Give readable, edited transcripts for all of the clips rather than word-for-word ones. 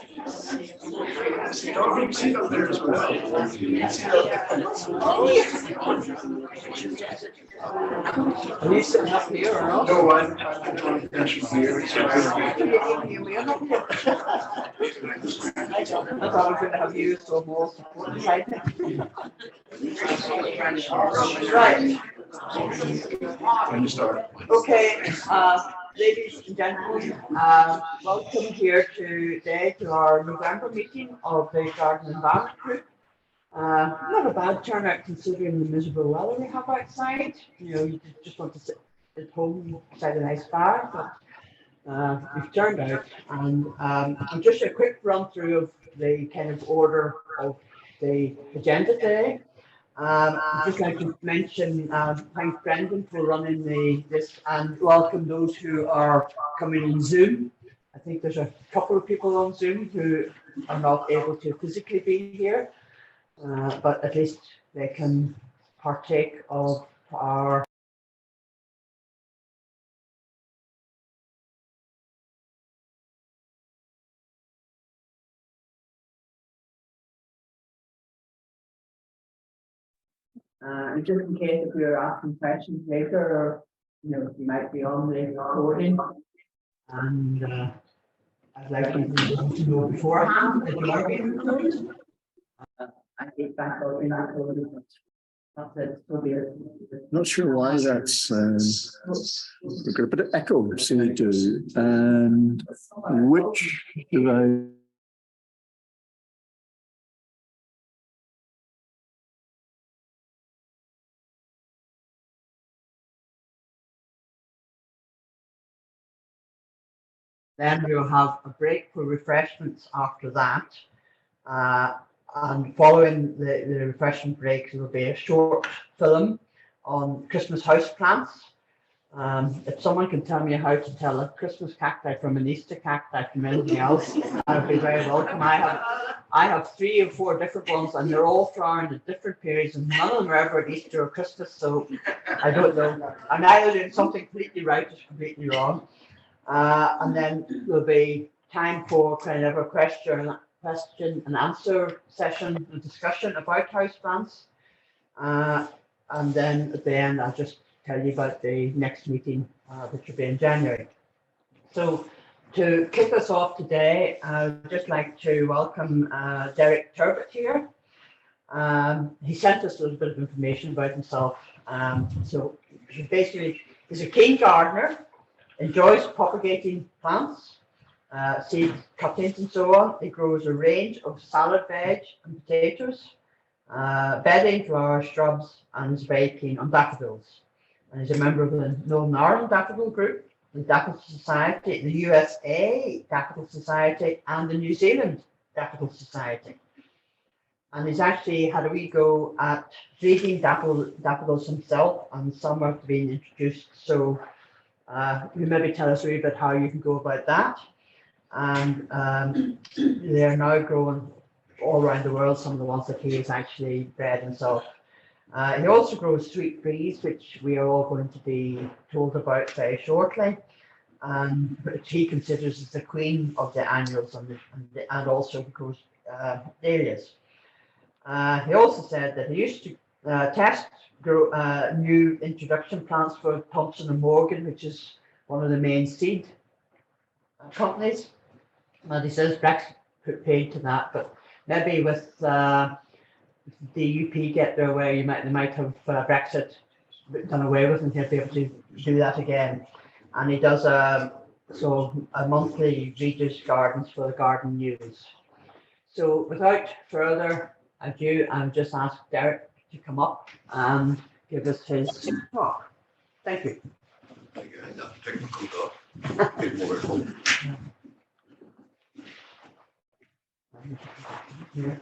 See up there as well. Are you sitting up here or not? No, I'm doing the bench from here. I thought I was going to have you so more support beside me. Right. When you start. Okay, ladies and gentlemen, welcome here today to our November meeting of the Garden Environment Group. Not a bad turnout considering the miserable weather we have outside. You know, you just want to sit at home beside a nice fire, but we've turned out. And just a quick run through of the kind of order of the agenda today. I'd just like to mention, thank Brendan for running this and welcome those who are coming in Zoom. I think there's a couple of people on Zoom who are not able to physically be here, but at least they can partake of our and just in case if you're asking questions later, or you know, you might be on the recording, and I'd like you to know beforehand that you are being recorded. I take back out in recording, but that's it. So be it. Not sure why that's we've got a bit of echo, so we do. And which do I? Then we'll have a break for refreshments after that. And following the refreshment break, there will be a short film on Christmas house plants. If someone can tell me how to tell a Christmas cacti from an Easter cacti from anything else, I'd be very welcome. I have 3 or 4 different ones, and they're all flowering at different periods, and none of them are ever at Easter or Christmas, so I don't know. I'm either doing something completely right or completely wrong. And then there'll be time for kind of a question and answer session, a discussion about houseplants. And then at the end, I'll just tell you about the next meeting, which will be in January. So to kick us off today, I'd just like to welcome Derrick Turbitt here. He sent us a little bit of information about himself. So he basically is a keen gardener, enjoys propagating plants, seed cuttings and so on. He grows a range of salad veg and potatoes, bedding, flowers, shrubs, and is very keen on daffodils. And he's a member of the Northern Ireland Daffodil Group, the Daffodil Society, the USA Daffodil Society, and the New Zealand Daffodil Society. And he's actually had a wee go at breeding daffodils himself, and some have been introduced. So you maybe tell us a wee bit how you can go about that. And they're now growing all around the world, some of the ones that he has actually bred himself. He also grows sweet peas, which we are all going to be told about very shortly, which he considers as the queen of the annuals, and also he grows dahlias. He also said that he used to grow new introduction plants for Thompson and Morgan, which is one of the main seed companies. And he says Brexit put paid to that, but maybe with the UP get their way, they might have Brexit done away with, and he'll be able to do that again. And he does a monthly readers gardens for the Garden News. So without further ado, I'll just ask Derrick to come up and give us his talk. Thank you. Thank you. Technical talk. Good morning. Here.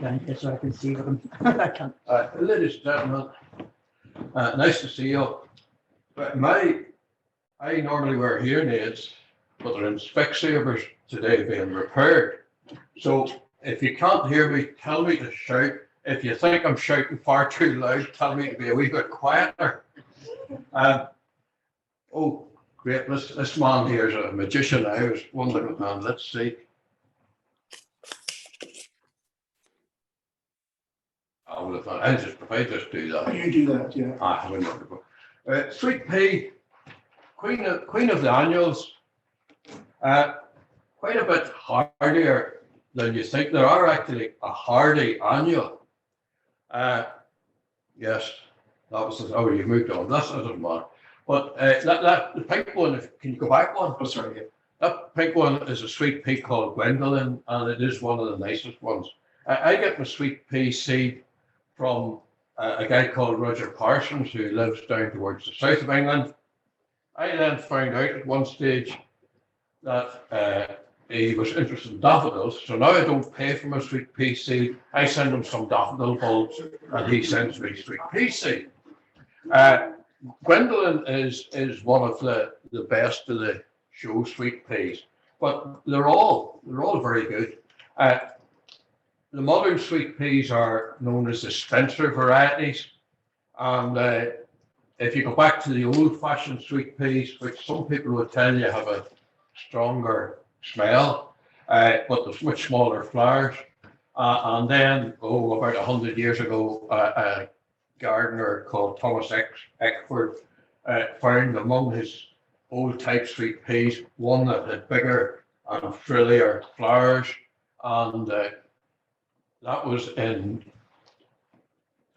Down here so I can see them. I can't. Ladies and gentlemen, nice to see you. But I normally wear hearing aids, but they're in Specsavers today being repaired. So if you can't hear me, tell me to shout. If you think I'm shouting far too loud, tell me to be a wee bit quieter. Great. This man here is a magician. I was wondering, let's see. If I just do that. You do that, yeah. I have a wonderful. Sweet pea, queen of the annuals. Quite a bit hardier than you think. There are actually a hardy annual. Yes, that was. Oh, you moved on. That doesn't matter. But the pink one. Can you go back one? Oh, sorry. Yeah. That pink one is a sweet pea called Gwendolyn, and it is one of the nicest ones. I get my sweet pea seed from a guy called Roger Parsons, who lives down towards the south of England. I then found out at one stage that he was interested in daffodils, so now I don't pay for my sweet pea seed. I send him some daffodil bulbs, and he sends me sweet pea seed. Gwendolyn is one of the best of the show sweet peas, but they're all very good. The modern sweet peas are known as the Spencer varieties, and if you go back to the old-fashioned sweet peas, which some people would tell you have a stronger smell, but there's much smaller flowers. And then, about 100 years ago, a gardener called Thomas Eckford found among his old type sweet peas one that had bigger and frillier flowers, and that was in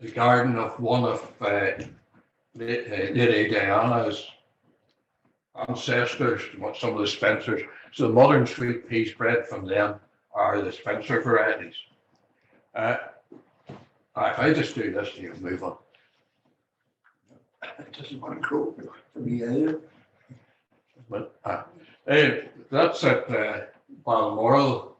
the garden of one of Lady Diana's ancestors, some of the Spencers. So the modern sweet peas bred from them are the Spencer varieties. If I just do this, you can move on. It doesn't want to grow for me either. But that's at Balmoral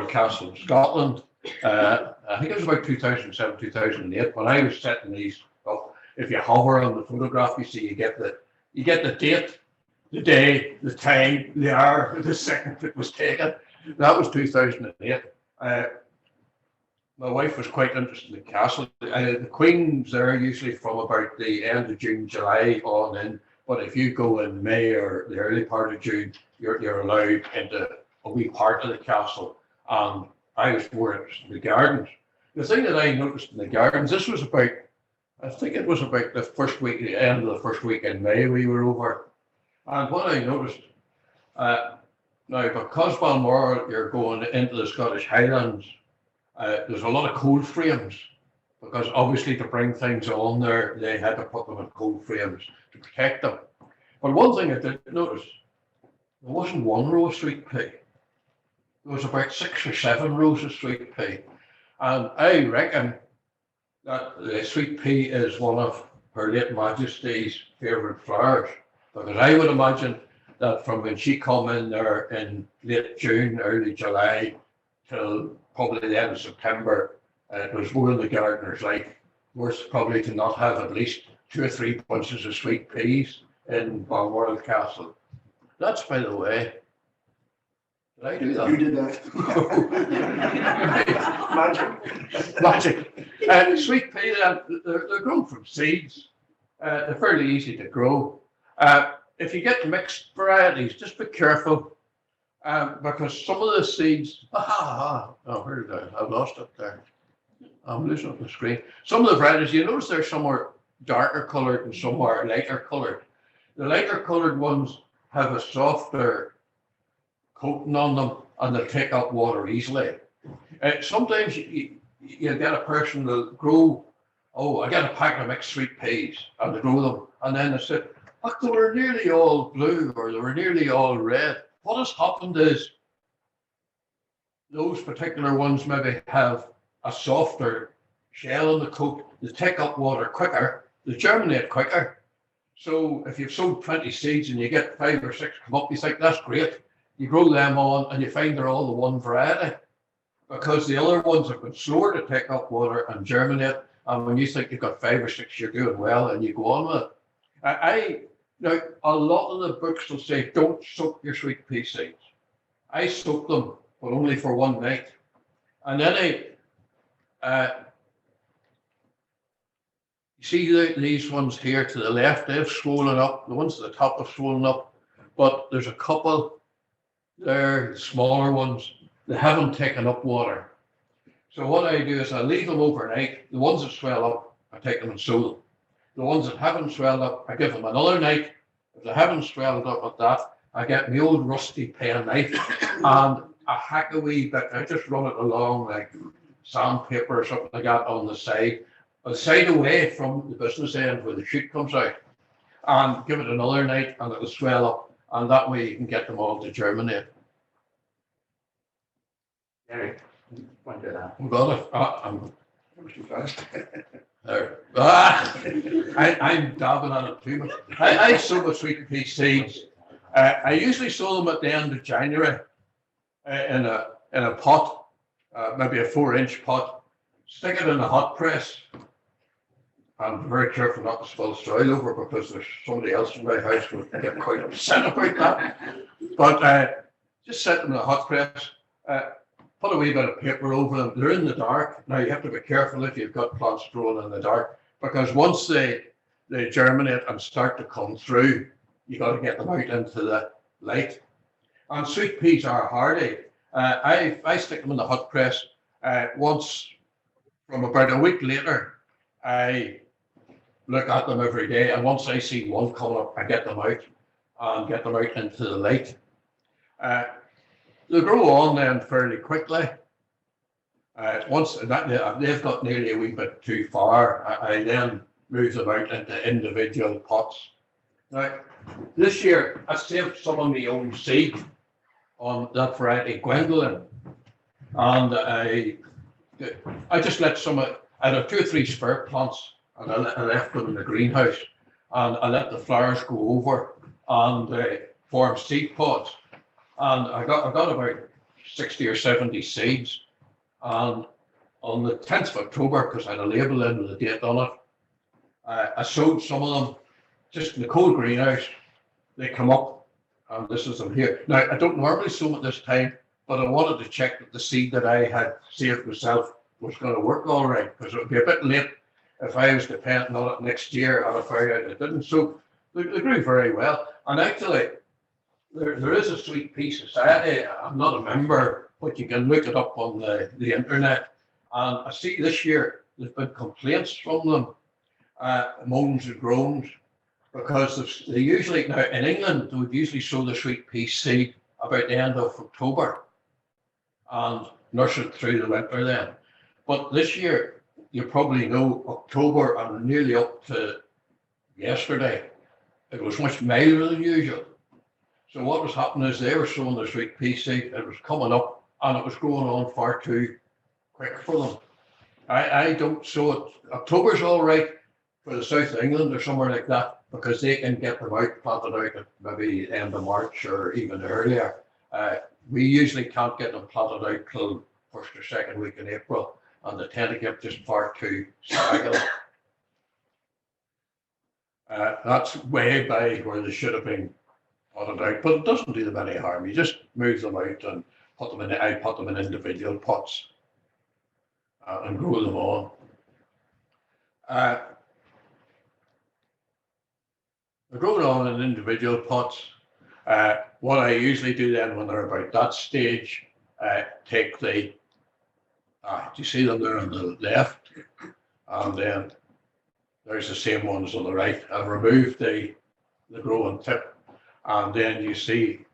Castle in Scotland. I think it was about 2007, 2008 when I was setting these up. If you hover on the photograph, you see you get the date, the day, the time, the hour, the second it was taken. That was 2008. My wife was quite interested in the castle. The queens are usually from about the end of June, July on in. But if you go in May or the early part of June, you're allowed into a wee part of the castle. And I was more interested in the gardens. The thing that I noticed in the gardens, this was about, I think it was about the first week, the end of the first week in May we were over. And what I noticed, now because Balmoral, you're going into the Scottish Highlands, there's a lot of cold frames, because obviously to bring things on there, they had to put them in cold frames to protect them. But one thing I did notice, there wasn't one row of sweet pea. There was about 6 or 7 rows of sweet pea. And I reckon that the sweet pea is one of Her late Majesty's favourite flowers, because I would imagine that from when she come in there in late June, early July, till probably the end of September, it was more in the gardener's life, worse probably to not have at least 2 or 3 bunches of sweet peas in Balmoral Castle. That's, by the way, did I do that? You did that. Magic. Sweet pea, they're grown from seeds. They're fairly easy to grow. If you get mixed varieties, just be careful, because some of the seeds, where did I lost it there. I'm losing it on the screen. Some of the varieties, you notice they're somewhere darker coloured and somewhere lighter coloured. The lighter coloured ones have a softer coating on them and they'll take up water easily. Sometimes you get a person that'll grow, I get a pack of mixed sweet peas, and they grow them, and then they say, they were nearly all blue or they were nearly all red. What has happened is those particular ones maybe have a softer shell in the coat. They take up water quicker, they germinate quicker. So if you've sowed 20 seeds and you get 5 or 6 come up, you think that's great. You grow them on and you find they're all the one variety, because the other ones have been slower to take up water and germinate. And when you think you've got 5 or 6, you're doing well, and you go on with it. Now, a lot of the books will say, don't soak your sweet pea seeds. I soak them, but only for one night. And then You see these ones here to the left, they've swollen up. The ones at the top have swollen up, but there's a couple there, smaller ones, that haven't taken up water. So what I do is I leave them overnight. The ones that swell up, I take them and sow them. The ones that haven't swelled up, I give them another night. If they haven't swelled up with that, I get my old rusty pen knife and I hack a wee bit. I just run it along like sandpaper or something like that on the side away from the business end where the shoot comes out, and give it another night and it'll swell up, and that way you can get them all to germinate. Derrick, point to that. We got it. I'm there. I'm dabbing on it too much. I sow my sweet pea seeds. I usually sow them at the end of January in a pot, maybe a 4-inch pot. Stick it in a hot press. I'm very careful not to spill soil over because there's somebody else in my house who would get quite upset about that. But just set them in a hot press. Put a wee bit of paper over them. They're in the dark. Now you have to be careful if you've got plants growing in the dark, because once they germinate and start to come through, you got to get them out into the light. And sweet peas are hardy. I stick them in the hot press. Once, from about a week later, I look at them every day, and once I see one coming up, I get them out and get them out into the light. They grow on then fairly quickly. Once they've got nearly a wee bit too far, I then move them out into individual pots. Now, this year I saved some of my own seed on that variety, Gwendolyn, and I just let some. I had 2 or 3 spare plants, and I left them in the greenhouse, and I let the flowers go over and form seed pods. And I got about 60 or 70 seeds. And on the 10th of October, because I had a label in with a date on it, I sowed some of them just in the cold greenhouse. They come up, and this is them here. Now, I don't normally sow them at this time, but I wanted to check that the seed that I had saved myself was going to work all right, because it would be a bit late if I was depending on it next year and if it didn't. So they grew very well. And actually, there is a sweet pea society. I'm not a member, but you can look it up on the internet. And I see this year there's been complaints from them, moans and groans, because they usually, now in England, they would usually sow the sweet pea seed about the end of October and nurse it through the winter then. But this year, you probably know, October and nearly up to yesterday, it was much milder than usual. So what was happening is they were sowing the sweet pea seed, it was coming up, and it was growing on far too quick for them. I don't sow it. October's all right for the south of England or somewhere like that, because they can get them out, planted out at maybe end of March or even earlier. We usually can't get them planted out till first or second week in April, and they tend to get just far too scraggly. That's way by where they should have been potted out, but it doesn't do them any harm. You just move them out and put them in. I put them in individual pots and grow them on. They're grown on in individual pots. What I usually do then when they're about that stage, take the, do you see them there on the left? And then there's the same ones on the right. I've removed the growing tip, and then you see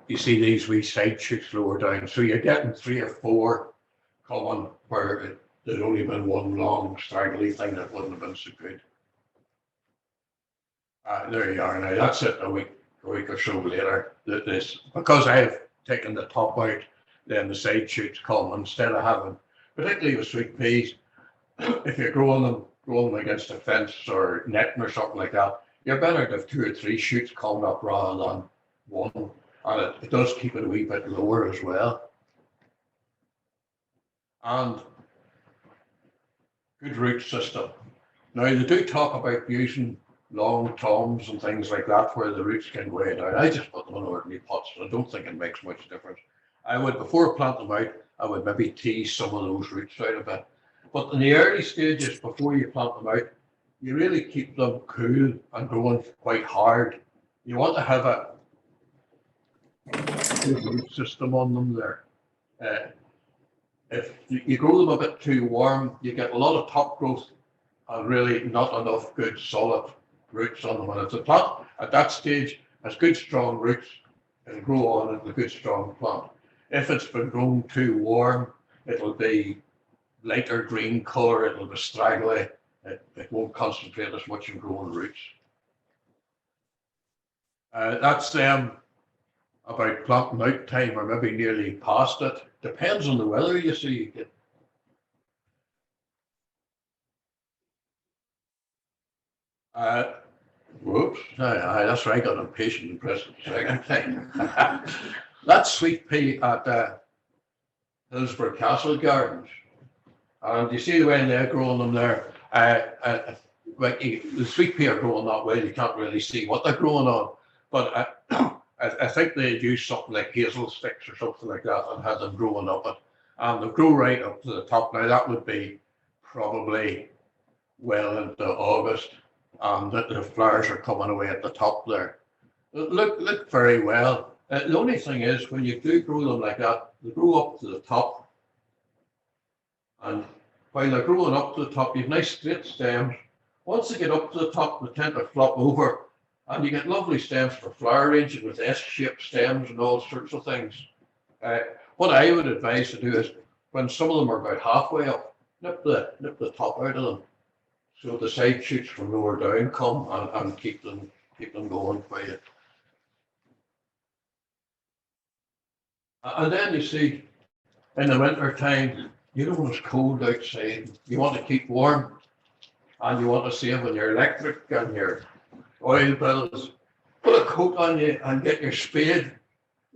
these wee side shoots lower down. So you're getting 3 or 4 coming where there'd only been one long straggly thing that wouldn't have been so good. There you are. Now that's it. A week or so later, because I've taken the top out, then the side shoots come instead of having, particularly with sweet peas, if you're growing them against a fence or netting or something like that, you're better to have 2 or 3 shoots coming up rather than one, and it does keep it a wee bit lower as well. And good root system. Now they do talk about using long toms and things like that where the roots can go down. I just put them in ordinary pots. I don't think it makes much difference. I would, before I plant them out, I would maybe tease some of those roots out a bit. But in the early stages, before you plant them out, you really keep them cool and growing quite hard. You want to have a root system on them there. If you grow them a bit too warm, you get a lot of top growth and really not enough good solid roots on them. And if the plant at that stage has good strong roots, it'll grow on into a good strong plant. If it's been grown too warm, it'll be lighter green colour, it'll be straggly, it won't concentrate as much in growing roots. That's about planting out time, or maybe nearly past it. Depends on the weather, you see. Whoops, that's right, I got impatient and pressed the second time. That's sweet pea at Hillsborough Castle Gardens. And you see the way they're growing them there. The sweet pea are growing that way, you can't really see what they're growing on. But I think they'd use something like hazel sticks or something like that and had them growing up it. And they grow right up to the top. Now that would be probably well into August, and the flowers are coming away at the top there. They look very well. The only thing is, when you do grow them like that, they grow up to the top. And while they're growing up to the top, you have nice straight stems. Once they get up to the top, they tend to flop over. And you get lovely stems for flower arranging with S-shaped stems and all sorts of things. What I would advise to do is, when some of them are about halfway up, nip the top out of them, so the side shoots from lower down come and keep them going for you. And then you see, in the winter time, you know when it's cold outside, you want to keep warm, and you want to save on your electric and your oil bills. Put a coat on you and get your spade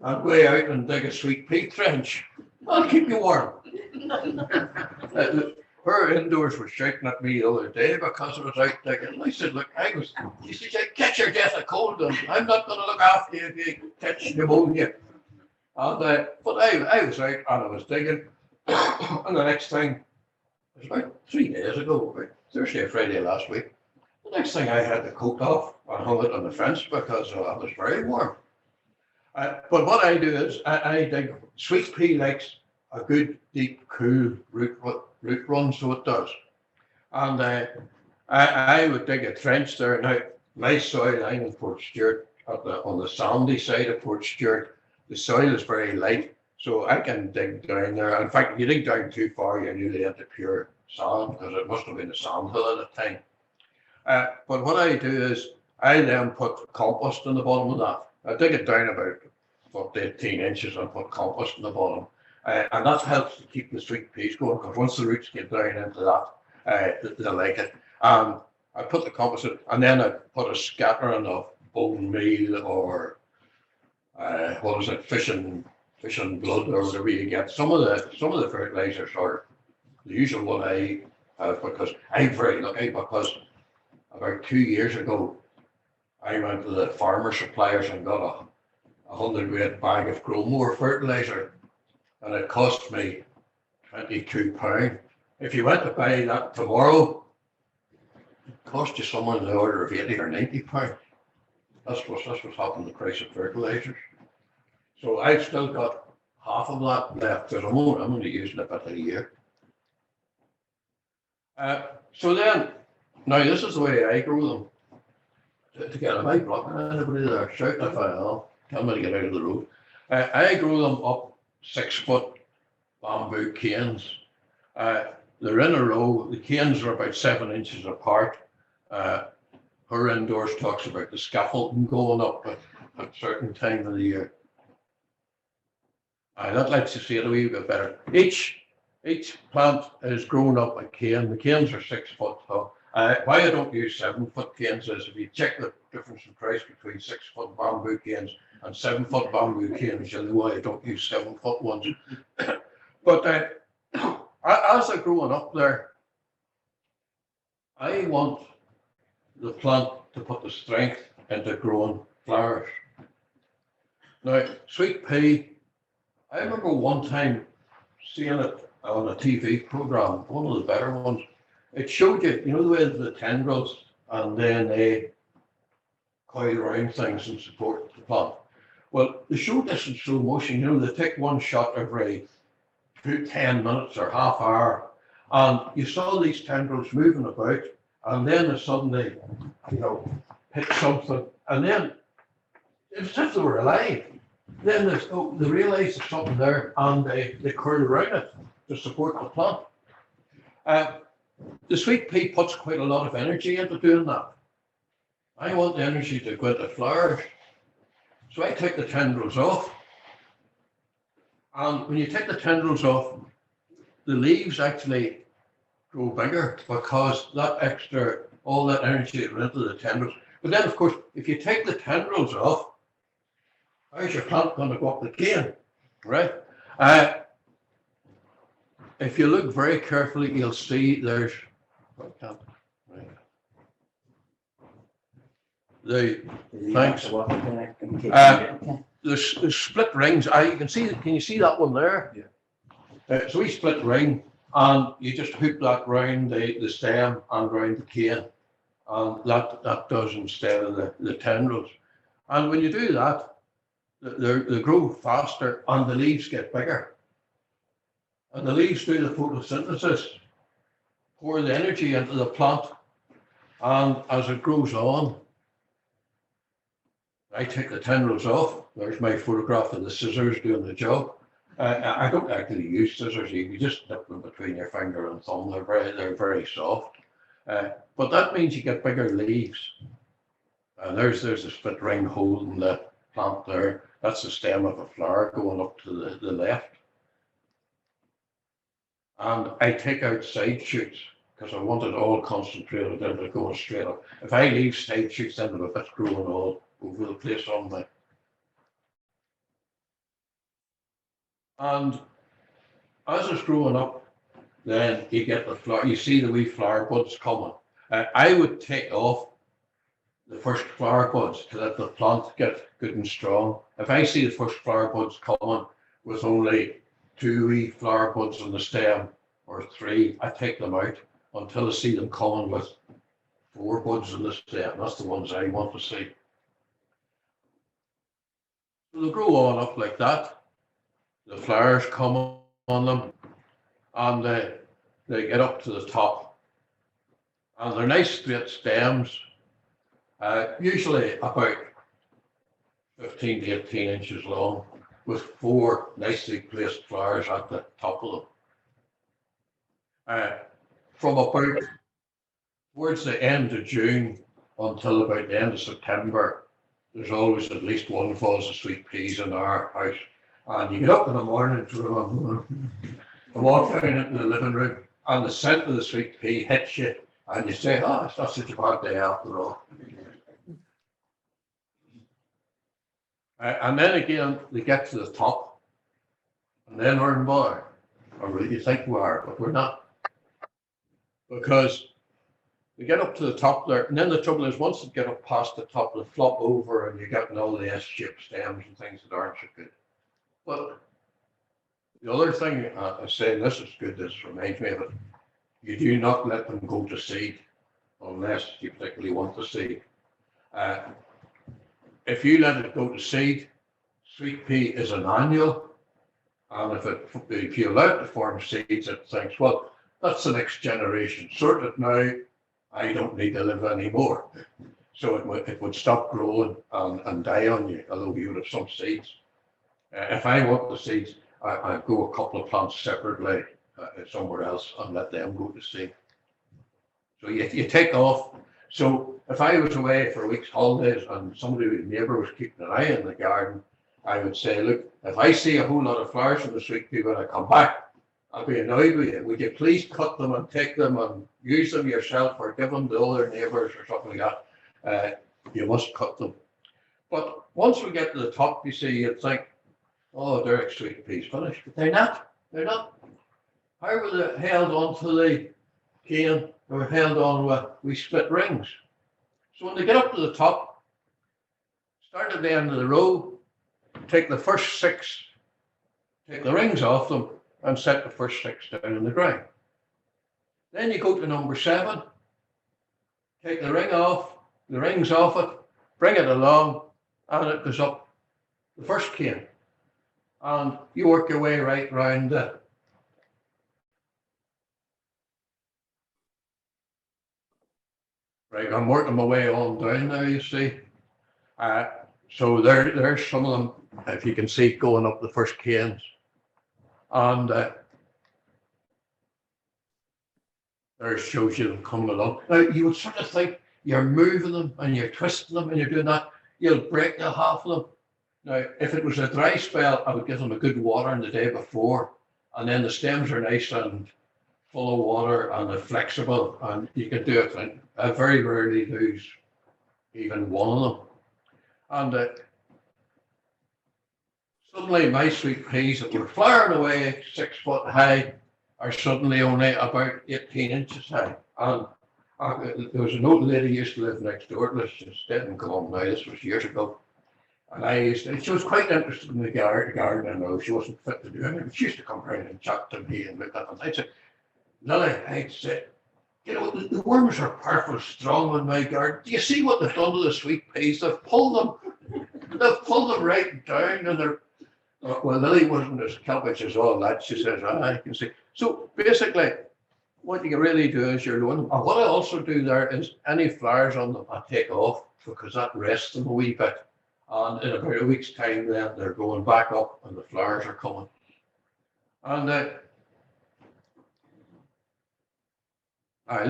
and go out and dig a sweet pea trench. That'll keep you warm. Her indoors was shouting at me the other day because I was out digging. And I said, look, she said, catch your death of cold, and I'm not going to look after you if you catch pneumonia. And, but I was out and I was digging. And the next thing, it was about 3 days ago, about Thursday or Friday last week. The next thing I had the coat off and hung it on the fence because it was very warm. But what I do is I dig. Sweet pea likes a good, deep, cool root run, so it does. And I would dig a trench there. Now, my soil, I'm in Port Stewart, on the sandy side of Port Stewart. The soil is very light, so I can dig down there. In fact, if you dig down too far, you're nearly into pure sand, because it must have been a sand hill at the time. But what I do is I then put compost in the bottom of that. I dig it down about 18 inches and put compost in the bottom. And that helps to keep the sweet peas going, because once the roots get down into that, they like it. I put the compost in, and then I put a scattering of bone meal or fish and blood or whatever you get. Some of the fertilizers are the usual one I have, because I'm very lucky, because about 2 years ago, I went to the farmer suppliers and got a 100-weight bag of Growmore fertilizer, and it cost me £22. If you went to buy that tomorrow, it cost you somewhere in the order of £80 or £90. That's what's happened to the price of fertilizers. So I've still got half of that left, because I'm only using it about a year. So then, now this is the way I grow them. To get a mic block, anybody there shouting if I know, tell me to get out of the road. I grow them up 6-foot bamboo canes. They're in a row. The canes are about 7 inches apart. Her indoors talks about the scaffolding going up at a certain time of the year. That lets you see it a wee bit better. Each plant is grown up a cane. The canes are 6 foot tall. Why I don't use 7-foot canes is, if you check the difference in price between 6-foot bamboo canes and 7-foot bamboo canes, you'll know why I don't use 7-foot ones. But as they're growing up there, I want the plant to put the strength into growing flowers. Now, sweet pea, I remember one time seeing it on a TV program, one of the better ones. It showed you, you know, the way the tendrils, and then they coil around things and support the plant. Well, they showed this in slow motion. You know, they take one shot every 10 minutes or half hour, and you saw these tendrils moving about, and then they suddenly, you know, hit something, and then it was as if they were alive. Then they realised there's something there, and they curl around it to support the plant. The sweet pea puts quite a lot of energy into doing that. I want the energy to go into flowers. So I take the tendrils off. And when you take the tendrils off, the leaves actually grow bigger because all that energy that went into the tendrils. But then, of course, if you take the tendrils off, how's your plant going to go up again, right? If you look very carefully, you'll see there's, thanks. There's split rings. You can see. Can you see that one there? Yeah. So we split ring, and you just hoop that round the stem and round the cane, and that does instead of the tendrils. And when you do that, they grow faster, and the leaves get bigger. And the leaves do the photosynthesis, pour the energy into the plant, and as it grows on, I take the tendrils off. There's my photograph of the scissors doing the job. I don't actually use scissors. You just dip them between your finger and thumb. They're very soft. But that means you get bigger leaves. There's a split ring holding the plant there. That's the stem of a flower going up to the left. And I take out side shoots because I want it all concentrated into going straight up. If I leave side shoots, then they're a bit growing all over the place on me. And as it's growing up, then you get the flower. You see the wee flower buds coming. I would take off the first flower buds to let the plant get good and strong. If I see the first flower buds coming with only 2 wee flower buds on the stem or 3, I take them out until I see them coming with 4 buds on the stem. That's the ones I want to see. So they'll grow on up like that. The flowers come on them, and they get up to the top. And they're nice straight stems, usually about 15 to 18 inches long, with 4 nicely placed flowers at the top of them. From about towards the end of June until about the end of September, there's always at least one vase of sweet peas in our house. And you get up in the morning and walk down into the living room, and the scent of the sweet pea hits you, and you say, "Oh, it's not such a bad day after all." And then again, they get to the top, and then we're in bother. Or you think we are, but we're not. Because they get up to the top there, and then the trouble is, once they get up past the top, they flop over, and you're getting all the S-shaped stems and things that aren't so good. But the other thing I say, this is good, this reminds me of it, you do not let them go to seed unless you particularly want to seed. If you let it go to seed, sweet pea is an annual, and if you allow it to form seeds, it thinks, well, that's the next generation. Sort it now, I don't need to live anymore. So it would stop growing and die on you, although you would have some seeds. If I want the seeds, I grow a couple of plants separately somewhere else and let them go to seed. So you take off. So if I was away for a week's holidays and somebody with a neighbour was keeping an eye in the garden, I would say, look, if I see a whole lot of flowers from the sweet pea when I come back, I'll be annoyed with you. Would you please cut them and take them and use them yourself or give them to other neighbours or something like that? You must cut them. But once we get to the top, you see, you'd think, oh, Derrick's sweet peas finished. But they're not. They're not. How were they held onto the cane? They were held on with split rings. So when they get up to the top, start at the end of the row, take the first 6, take the rings off them, and set the first 6 down in the ground. Then you go to number 7, take the rings off it, bring it along, and it goes up the first cane. And you work your way right round it. Right, I'm working my way on down now, you see. So there's some of them, if you can see, going up the first canes. And there shows you them coming along. Now, you would sort of think you're moving them and you're twisting them and you're doing that, you'll break the half of them. Now, if it was a dry spell, I would give them a good watering the day before. And then the stems are nice and full of water and they're flexible, and you can do it. I very rarely lose even one of them. And suddenly my sweet peas that were flowering away 6 foot high are suddenly only about 18 inches high. And there was an old lady who used to live next door to us. She's dead and gone now. This was years ago. And she was quite interested in the garden. I know she wasn't fit to do anything. She used to come around and chat to me and look at them. I'd say, Lily, I'd say, you know, the worms are powerful strong in my garden. Do you see what they've done to the sweet peas? They've pulled them right down, and they're, well, Lily wasn't as kelpish as all that. She says, I can see. So basically, what you really do is you're lowering them. And what I also do there is any flowers on them I take off, because that rests them a wee bit. And in about a week's time, then they're going back up and the flowers are coming. And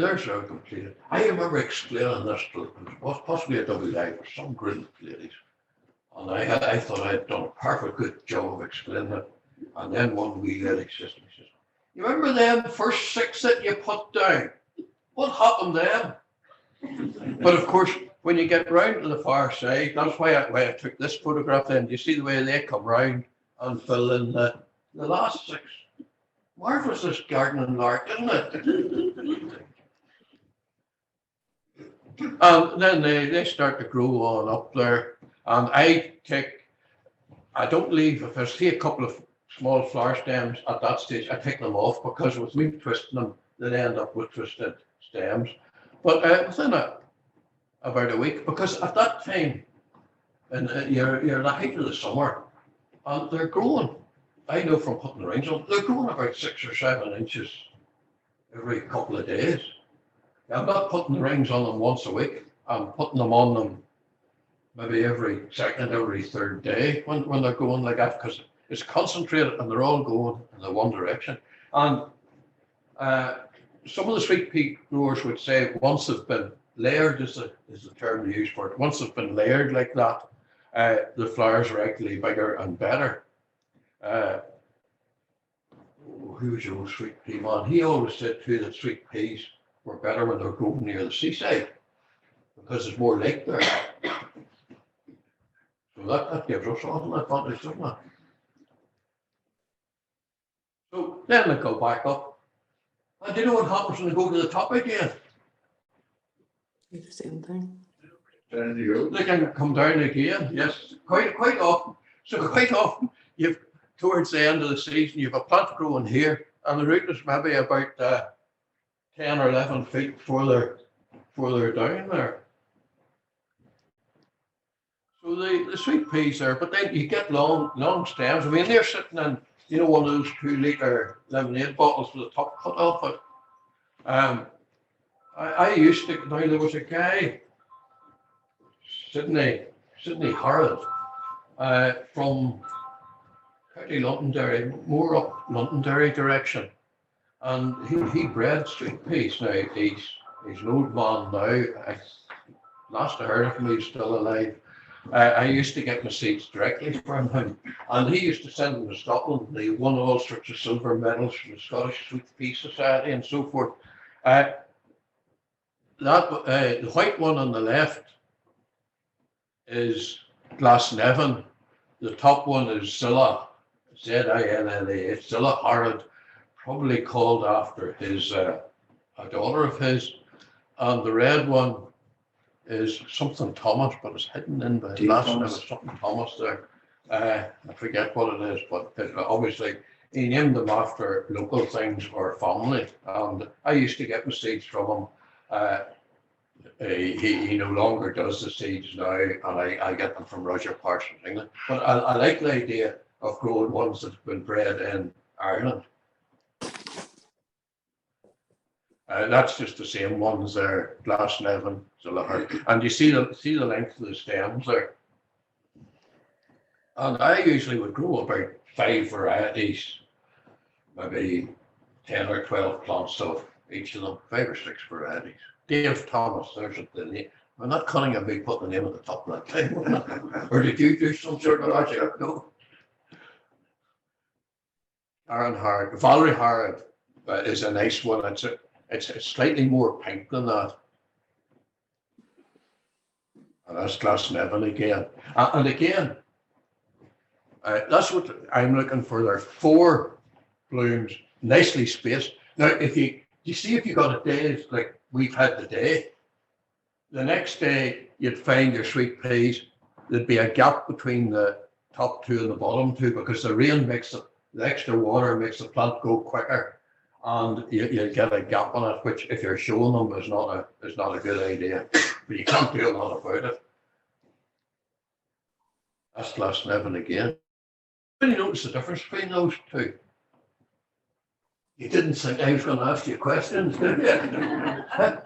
there's how completed. I remember explaining this to possibly a double I for some group of ladies. And I thought I'd done a perfect good job of explaining it. And then one wee lady says to me, she says, you remember them first 6 that you put down? What happened then? But of course, when you get round to the far side, that's why I took this photograph then. Do you see the way they come round and fill in the last 6? Marvellous, this gardening lark, isn't it? And then they start to grow on up there. And I don't leave, if I see a couple of small flower stems at that stage, I take them off, because with me twisting them, they end up with twisted stems. But within about a week, because at that time, and you're the height of the summer, and they're growing. I know from putting the rings on, they're growing about 6 or 7 inches every couple of days. I'm not putting the rings on them once a week. I'm putting them on them maybe every second, every third day when they're going like that, because it's concentrated and they're all going in the one direction. And some of the sweet pea growers would say once they've been layered, is the term used for it. Once they've been layered like that, the flowers are actually bigger and better. Who was your sweet pea man? He always said too that sweet peas were better when they're grown near the seaside, because there's more lake there. So that gives us an advantage, doesn't it? So then they go back up. And do you know what happens when they go to the top again? Do the same thing. They can come down again, yes, quite often. So quite often, you've towards the end of the season, you've a plant growing here, and the root is maybe about 10 or 11 feet before they're down there. So the sweet peas there, but then you get long stems. I mean, they're sitting in, you know, one of those 2-litre lemonade bottles with the top cut off it. I used to, now there was a guy, Sydney Harrod, from County Londonderry, more up Londonderry direction. And he bred sweet peas. Now he's an old man now. Last I heard of him, he's still alive. I used to get my seeds directly from him, and he used to send them to Scotland. They won all sorts of silver medals from the Scottish Sweet Pea Society and so forth. The white one on the left is Glasnevin. The top one is Zilla, Z-I-L-L-A, Zilla Harrod, probably called after his a daughter of his. And the red one is something Thomas, but it's hidden in the last name is something Thomas there. I forget what it is, but obviously he named them after local things or family. And I used to get my seeds from him. He no longer does the seeds now, and I get them from Roger Parsons, England. But I like the idea of growing ones that have been bred in Ireland. That's just the same ones there, Glasnevin, and you see the length of the stems there. And I usually would grow about 5 varieties, maybe 10 or 12 plants of each of them, 5 or 6 varieties. Dave Thomas, there's the name. I'm not calling him big, put the name at the top of that thing. Or did you do some sort of logic? No. Aaron Hard, Valerie Hard is a nice one. It's slightly more pink than that. And that's Glasnevin again. And again, that's what I'm looking for. There are 4 blooms, nicely spaced. Now, if you see if you got a day like we've had today, the next day you'd find your sweet peas. There'd be a gap between the top 2 and the bottom 2 because the rain makes the extra water makes the plant go quicker. And you get a gap on it, which if you're showing them is not a good idea. But you can't do a lot about it. That's Glasnevin again. When you notice the difference between those 2? You didn't think I was going to ask you questions, did you? The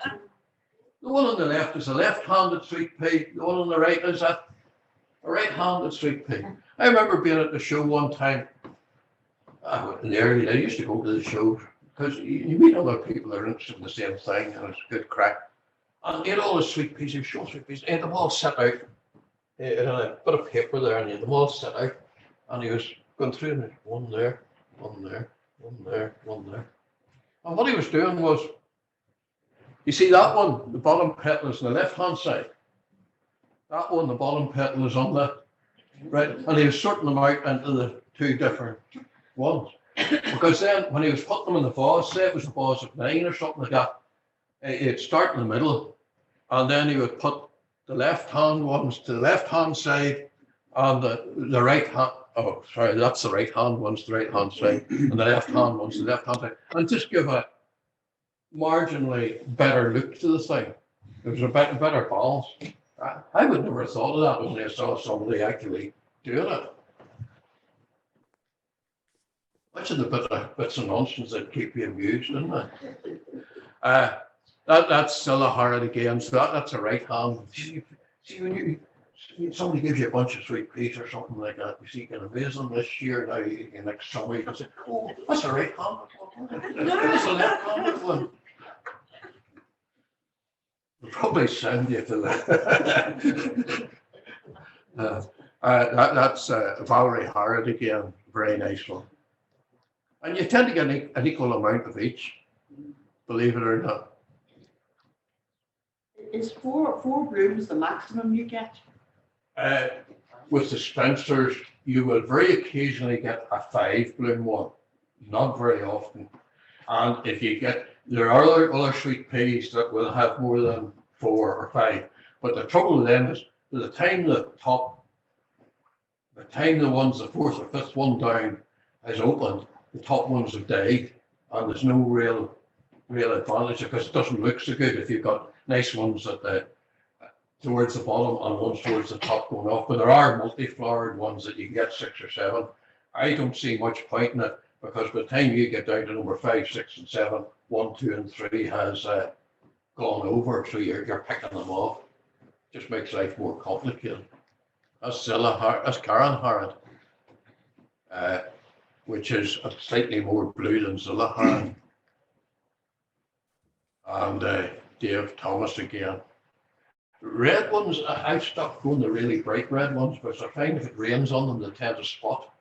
one on the left is a left-handed sweet pea. The one on the right is a right-handed sweet pea. I remember being at the show one time. In the early days, I used to go to the shows. Because you meet other people that are interested in the same thing, and it's good crack. And he had all the sweet peas, he was showing sweet peas, he had them all set out. He had a bit of paper there, and he had them all set out. And he was going through them, one there, one there, one there, one there. And what he was doing was, you see that one, the bottom petal is on the left-hand side. That one, the bottom petal is on the right. And he was sorting them out into the 2 different ones. Because then when he was putting them in the vase, say it was a vase of 9 or something like that, he'd start in the middle, and then he would put the left-hand ones to the left-hand side, and the right-hand, oh, sorry, that's the right-hand ones to the right-hand side, and the left-hand ones to the left-hand side, and just give a marginally better look to the thing. There was a better balance. I would never have thought of that when I saw somebody actually doing it. Much of the bits of nonsense that keep you amused, isn't it? That's still a hard again, so that's a right hand. See when somebody gives you a bunch of sweet peas or something like that, you see you can amaze them this year, now next summer you can say, oh, that's a right handed one. That's a left handed one. They'll probably send you to that. That's Valerie Harrod again, very nice one. And you tend to get an equal amount of each, believe it or not. Is four blooms the maximum you get? With the Spencers, you will very occasionally get a 5 bloom one, not very often. And if you get, there are other sweet peas that will have more than 4 or 5. But the trouble with them is, by the time the ones, the 4th or 5th one down is opened, the top ones have died, and there's no real advantage because it doesn't look so good if you've got nice ones at the towards the bottom and ones towards the top going off. But there are multi-flowered ones that you can get 6 or 7. I don't see much point in it because by the time you get down to number 5, 6, and 7, 1, 2, and 3 has gone over, so you're picking them off. Just makes life more complicated. That's Karen Harrod. Which is slightly more blue than Zillahan. And Dave Thomas again. Red ones, I've stopped going to really bright red ones because I find if it rains on them, they tend to spot.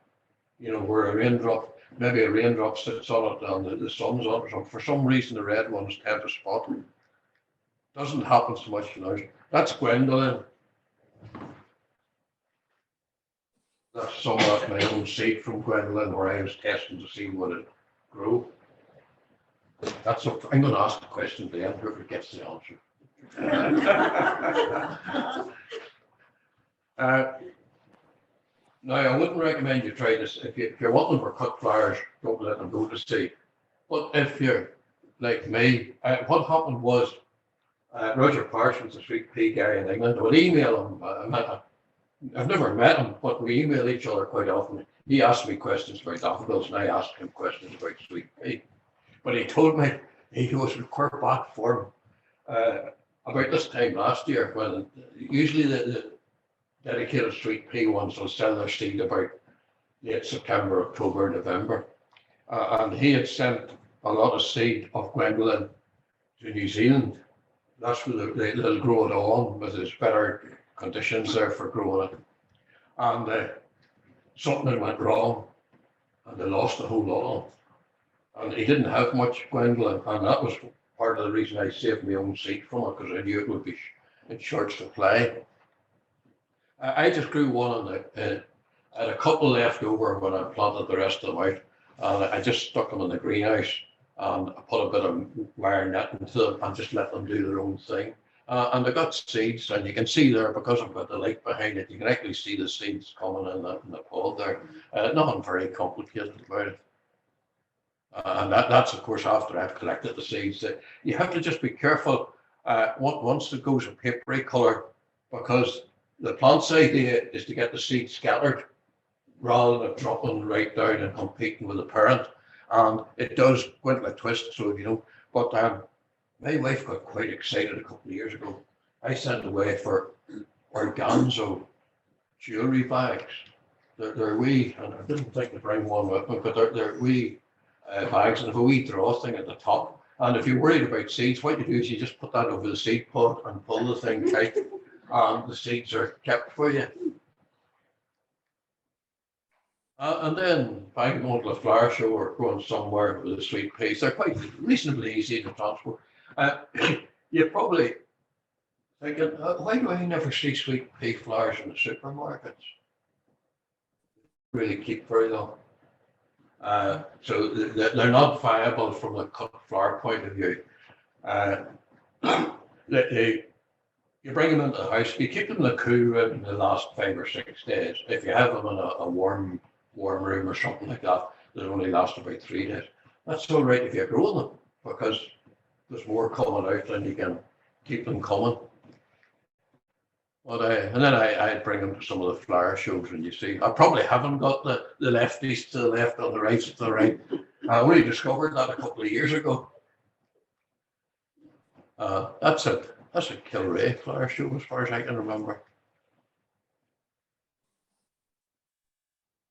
You know, where maybe a raindrop sits on it and the sun's on it. So for some reason, the red ones tend to spot. Doesn't happen so much now. That's Gwendolyn. That's some of my own seed from Gwendolyn where I was testing to see what it grew. That's up. I'm going to ask the question to them, whoever gets the answer. Now, I wouldn't recommend you try this. If you're wanting for cut flowers, don't let them go to seed. But if you're like me, what happened was Roger Parsons, the sweet pea guy in England, I would email him. I've never met him, but we email each other quite often. He asked me questions about daffodils, and I asked him questions about sweet pea. But he told me he was quite back for him about this time last year, when usually the dedicated sweet pea ones will sell their seed about late September, October, November. And he had sent a lot of seed of Gwendolyn to New Zealand. That's where they'll grow it on, with there's better conditions there for growing it. And something went wrong, and they lost a whole lot of it. And he didn't have much Gwendolyn, and that was part of the reason I saved my own seed from it, because I knew it would be in short supply. I just grew one, and I had a couple left over when I planted the rest of them out, and I just stuck them in the greenhouse, and I put a bit of wire net into them and just let them do their own thing. And they got seeds, and you can see there, because I've got the light behind it, you can actually see the seeds coming in the pod there. Nothing very complicated about it. And that's of course after I've collected the seeds. You have to just be careful once it goes a papery colour, because the plant's idea is to get the seed scattered rather than dropping right down and competing with the parent. And it does go into a twist, so if you know. But my wife got quite excited a couple of years ago. I sent away for organzo jewellery bags. They're wee, and I didn't think to bring one with me, but they're wee bags, and have a wee draw thing at the top. And if you're worried about seeds, what you do is you just put that over the seed pod and pull the thing tight, and the seeds are kept for you. And then if I'm going to a flower show or going somewhere with the sweet peas, they're quite reasonably easy to transport. You're probably thinking, why do I never see sweet pea flowers in the supermarkets? Really keep very long. So they're not viable from the cut flower point of view. You bring them into the house, you keep them in the cool room in the last 5 or 6 days. If you have them in a warm room or something like that, they'll only last about 3 days. That's all right if you're growing them, because there's more coming out and you can keep them coming. But and then I'd bring them to some of the flower shows, and you see, I probably haven't got the lefties to the left or the rights to the right. I only discovered that a couple of years ago. That's a Kilray flower show as far as I can remember.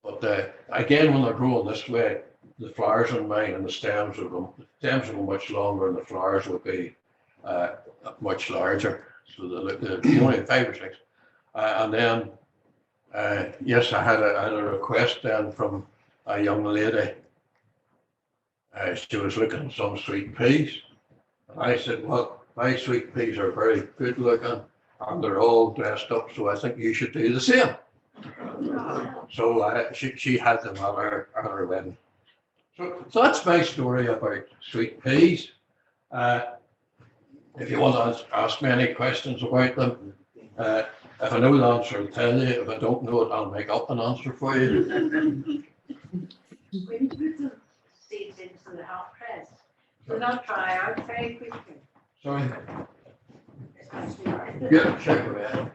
But again, when they're growing this way, the flowers on mine and the stems will go much longer, and the flowers will be much larger. So they're only 5 or 6. And then, yes, I had a request then from a young lady. She was looking at some sweet peas. And I said, well, my sweet peas are very good looking, and they're all dressed up, so I think you should do the same. So she had them at her wedding. So that's my story about sweet peas. If you want to ask me any questions about them, if I know the answer, I'll tell you. If I don't know it, I'll make up an answer for you. When you put the seeds into the hot press, do not dry out very quickly. Sorry. Especially Yeah, check it out.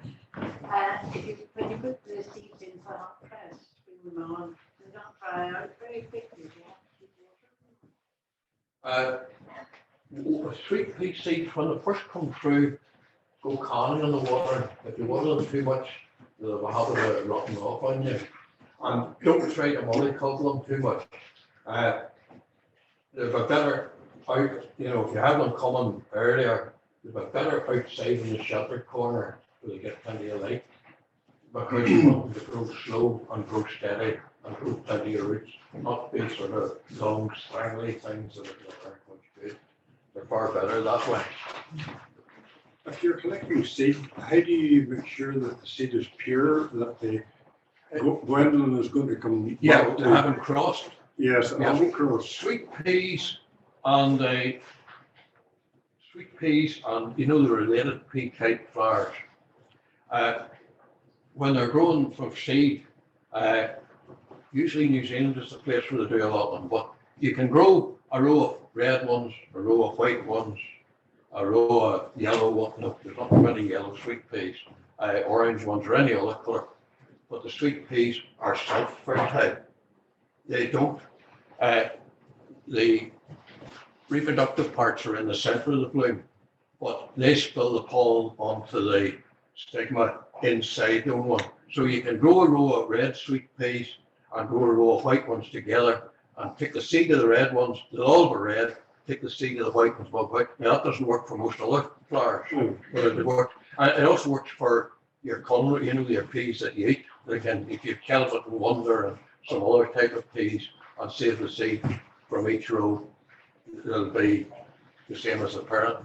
when you put the seeds into the hot press, bring them on, do not dry out very quickly. Sweet pea seeds, when they first come through, go canning in the water. If you water them too much, they'll have a habit of rotting off on you. And don't try to mollycoddle them too much. They've a better out, if you have them coming earlier, they've a better outside in the sheltered corner where they get plenty of light. Because you want them to grow slow and grow steady and grow plenty of roots, not be sort of long, strangly things that aren't much good. They're far better that way. If you're collecting seed, how do you make sure that the seed is pure, that the Gwendolyn is going to come? Yeah, they haven't crossed. Yes, Yeah. haven't crossed. Sweet peas and the related pea type flowers. When they're grown from seed, Usually New Zealand is the place where they do a lot of them, but you can grow a row of red ones, a row of white ones, a row of yellow ones. No, there's not many yellow sweet peas, orange ones or any other colour. But the sweet peas are self-fertile. They don't. The reproductive parts are in the centre of the bloom, but they spill the pollen onto the stigma inside the one. So you can grow a row of red sweet peas and grow a row of white ones together and take the seed of the red ones, they'll all be red, take the seed of the white ones, well, white. Now that doesn't work for most other flowers, but it works. And it also works for your culinary, your peas that you eat. Again, if you Kelvin and Wonder and some other type of peas and save the seed from each row, it'll be the same as the parent.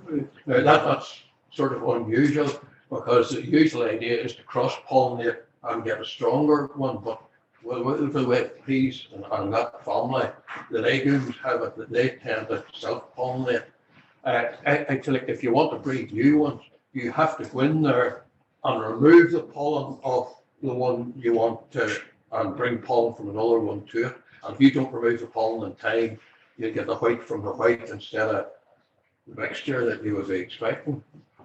Now that's sort of unusual because the usual idea is to cross-pollinate and get a stronger one, but with the way peas and that family, the legumes have it that they tend to self-pollinate. Actually, if you want to breed new ones, you have to go in there and remove the pollen of the one you want to and bring pollen from another one to it. And if you don't remove the pollen in time, you get the white from the white instead of the mixture that you would be expecting.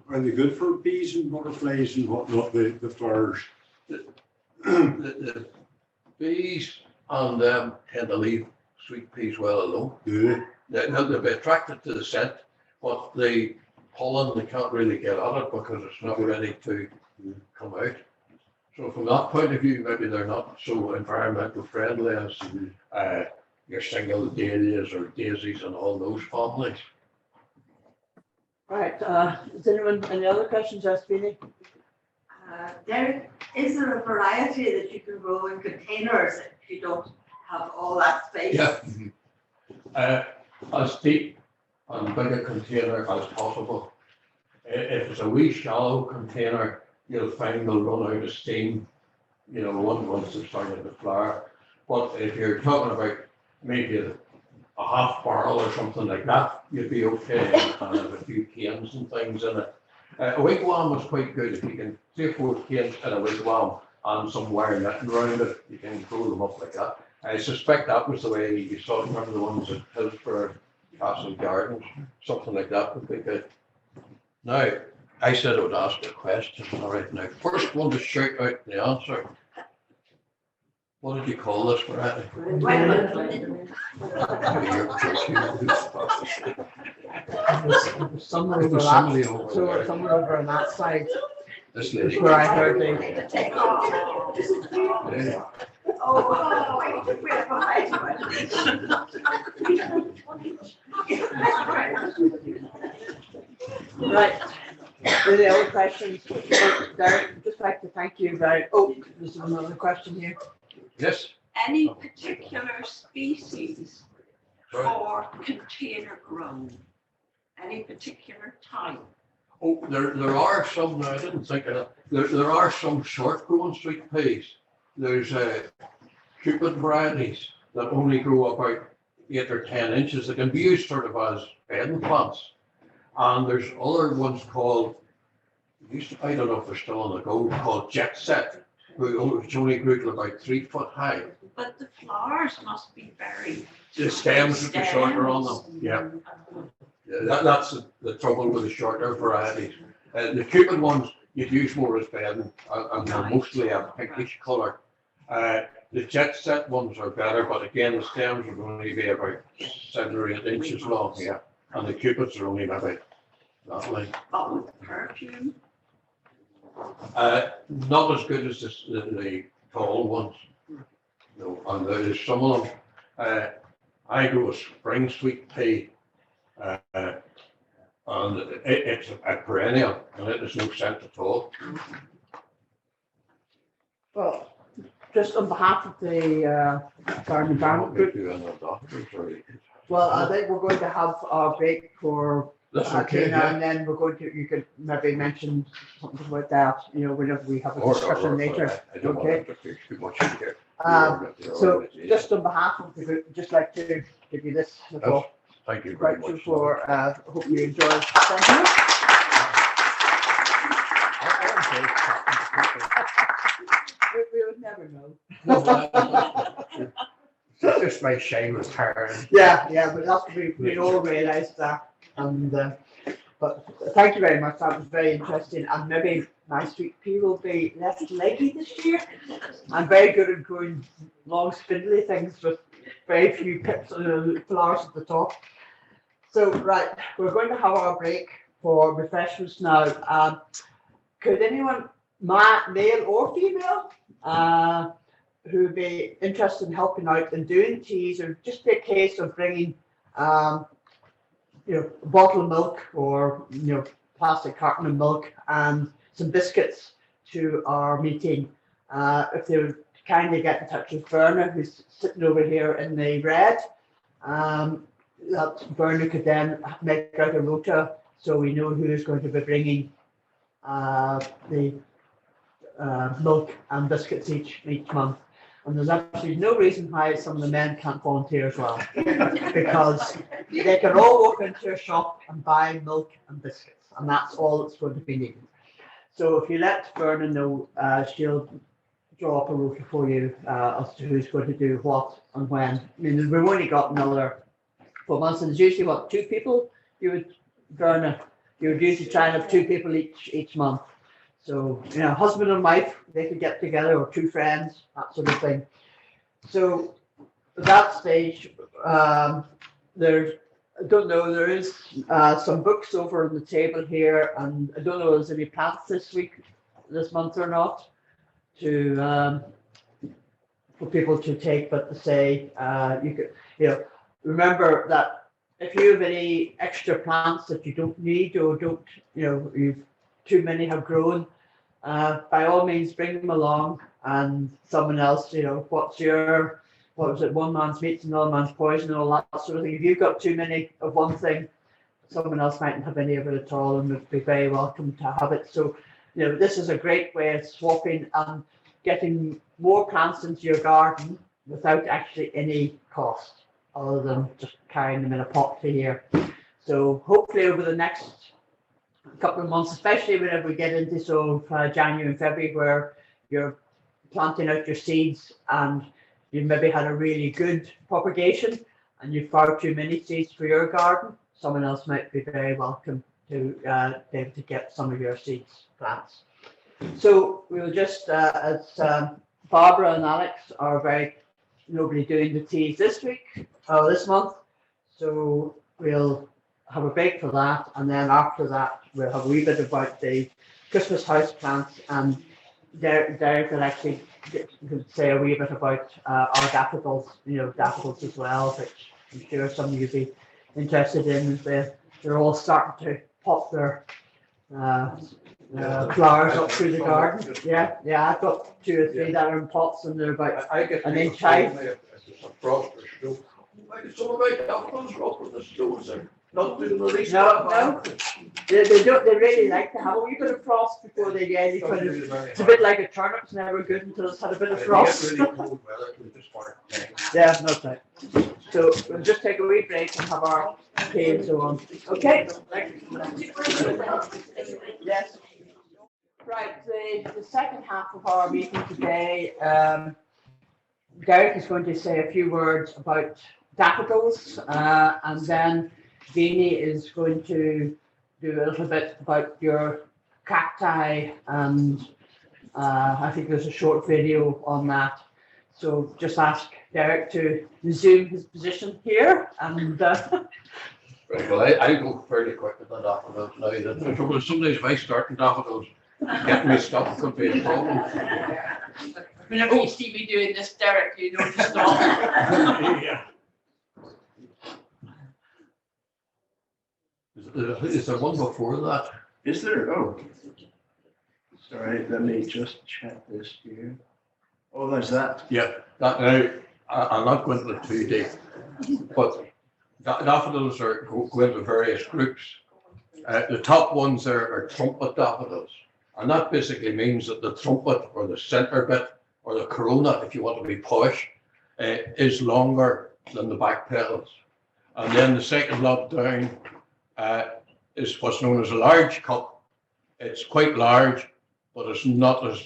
Are they good for bees and butterflies and whatnot, the flowers? The bees and them tend to leave sweet peas well alone. Do They'll be attracted to the scent, but the pollen, they can't really get at it because it's not ready to come out. So from that point of view, maybe they're not so environmental friendly as your single dahlias or daisies and all those families. Right, is anyone, any other questions, Jasmine? Derek, is there a variety that you can grow in containers if you don't have all that space? Yeah. As deep and big a container as possible. If it's a wee shallow container, you'll find they'll run out of steam, once it's starting to flower. But if you're talking about maybe a half barrel or something like that, you'd be okay and have a few canes and things in it. A wigwam is quite good. If you can 3 or 4 canes in a wigwam and some wire netting around it, you can grow them up like that. I suspect that was the way you saw it. Remember the ones at Hillsborough Castle Gardens, something like that would be good. Now, I said I would ask a question. All right, now, first one to shout out the answer. What did you call this variety? Somewhere It over was that, somebody over so there. somewhere over on that side, This is lady. where I heard the, Yeah. right. Any other questions? Derek, just like to thank you very, there's another question here. Yes. Any particular species Sorry. or container grown? Any particular type? Oh, there are some, I didn't think of that. There are some short growing sweet peas. There's Cupid varieties that only grow about 8 or 10 inches. They can be used sort of as bedding plants. And there's other ones called, I don't know if they're still on the go, called Jet Set, which only grew to about 3 foot high. But the flowers must be very. The stems would be shorter on them. Yeah. That's the trouble with the shorter varieties. The Cupid ones you'd use more as bedding, and they're mostly a pinkish colour. The Jet Set ones are better, but again, the stems would only be about 7 or 8 inches long, yeah. And the Cupids are only about that length. But with perfume. Not as good as the tall ones. No, and there's some of them. I grow a spring sweet pea, and it's a perennial, and it has no scent at all. Well, just on behalf of the Garden Environment Group, well, I think we're going to have our break for That's okay, Tina, yeah. and then we're going to, you could maybe mention something about that, whenever we have a Or- discussion or- later. I don't want Okay. to interfere too much in here. So just on behalf of the group, just like to give you this little Thank you very voucher much. for, hope you enjoy. Thank you. We would never know. No, but just my shame was tiring. Yeah, but that's, we all realised that. And, but thank you very much. That was very interesting. And maybe my sweet pea will be less leggy this year. I'm very good at growing long spindly things with very few pips and flowers at the top. So, right, we're going to have our break for refreshments now. Could anyone, male or female, who would be interested in helping out and doing teas, or just be a case of bringing, a bottle of milk or, plastic carton of milk and some biscuits to our meeting. If they would kindly get in touch with Verna, who's sitting over here in the red, that Verna could then make out a rota so we know who is going to be bringing the milk and biscuits each month. And there's absolutely no reason why some of the men can't volunteer as well, because they can all walk into a shop and buy milk and biscuits, and that's all that's going to be needed. So if you let Verna know, she'll draw up a rota for you as to who's going to do what and when. I mean, we've only got another 4 months, and there's usually what, 2 people Verna, you would usually try and have 2 people each month. So, husband and wife, they could get together, or 2 friends, that sort of thing. So at that stage, there is some books over on the table here, and I don't know if there's any plants this month or not, for people to take, but to say, you could, remember that if you have any extra plants that you don't need, or don't, you've too many have grown, by all means bring them along, and someone else, what was it, one man's meat's another man's poison, and all that sort of thing. If you've got too many of one thing, someone else mightn't have any of it at all, and would be very welcome to have it. So, this is a great way of swapping and getting more plants into your garden without actually any cost, other than just carrying them in a pot to here. So hopefully over the next couple of months, especially whenever we get into January and February, where you're planting out your seeds and you maybe had a really good propagation and you've far too many seeds for your garden, someone else might be very welcome to be able to get some of your seeds plants. So we'll just, as Barbara and Alex are very nobly doing the teas this month, so we'll have a break for that, and then after that we'll have a wee bit about the Christmas house plants, and Derrick will actually say a wee bit about our daffodils, daffodils as well, which I'm sure some of you be interested in. They're all starting to pop their flowers up through the garden. Yeah, I've got 2 or 3 that are in pots, and they're about an inch high. It's all right, daffodils rock with the stones and not doing the least. No. They really like to have a wee bit of frost before they get any kind of. It's a bit like a turnip. It's never good until it's had a bit of frost. Yeah, no time. So we'll just take a wee break and have our tea and so on. Okay. Yes. Right. The second half of our meeting today, Derrick is going to say a few words about daffodils, and then Jeannie is going to do a little bit about your cacti, and I think there's a short video on that. So just ask Derrick to resume his position here, and Right, well, I go fairly quick with the daffodils now. The trouble is sometimes if I start in daffodils, getting me stuff could be a problem. Whenever you see me doing this, Derrick, you know to stop. Yeah. Is there one before that? Is there? Oh, sorry. Let me just check this here. Oh, there's that. Yeah, that now, I'm not going to the 2 deep, but daffodils go into various groups. The top ones are trumpet daffodils, and that basically means that the trumpet, or the center bit, or the corona, if you want to be posh, is longer than the back petals. And then the second lot down is what's known as a large cup. It's quite large, but it's not as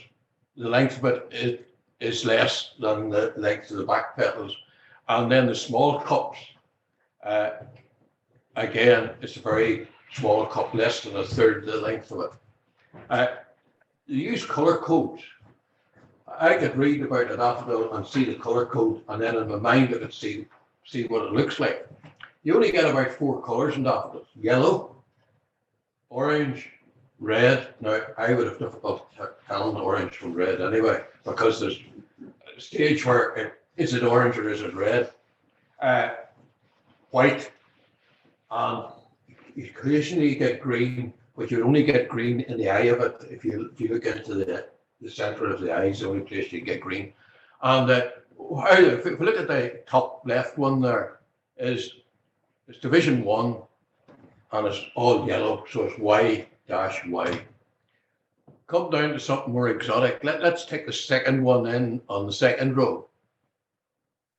the length of it is less than the length of the back petals. And then the small cups, again, it's a very small cup, less than a third the length of it. You use colour codes. I could read about a daffodil and see the colour code, and then in my mind I could see what it looks like. You only get about 4 colours in daffodils: yellow, orange, red. Now, I would have difficulty telling orange from red anyway, because there's a stage where is it orange or is it red? White, and occasionally you get green, but you only get green in the eye of it. If you look into the centre of the eye, is the only place you get green. And if we look at the top left one there, it's division 1, and it's all yellow, so it's Y-Y. Come down to something more exotic. Let's take the second one in on the second row.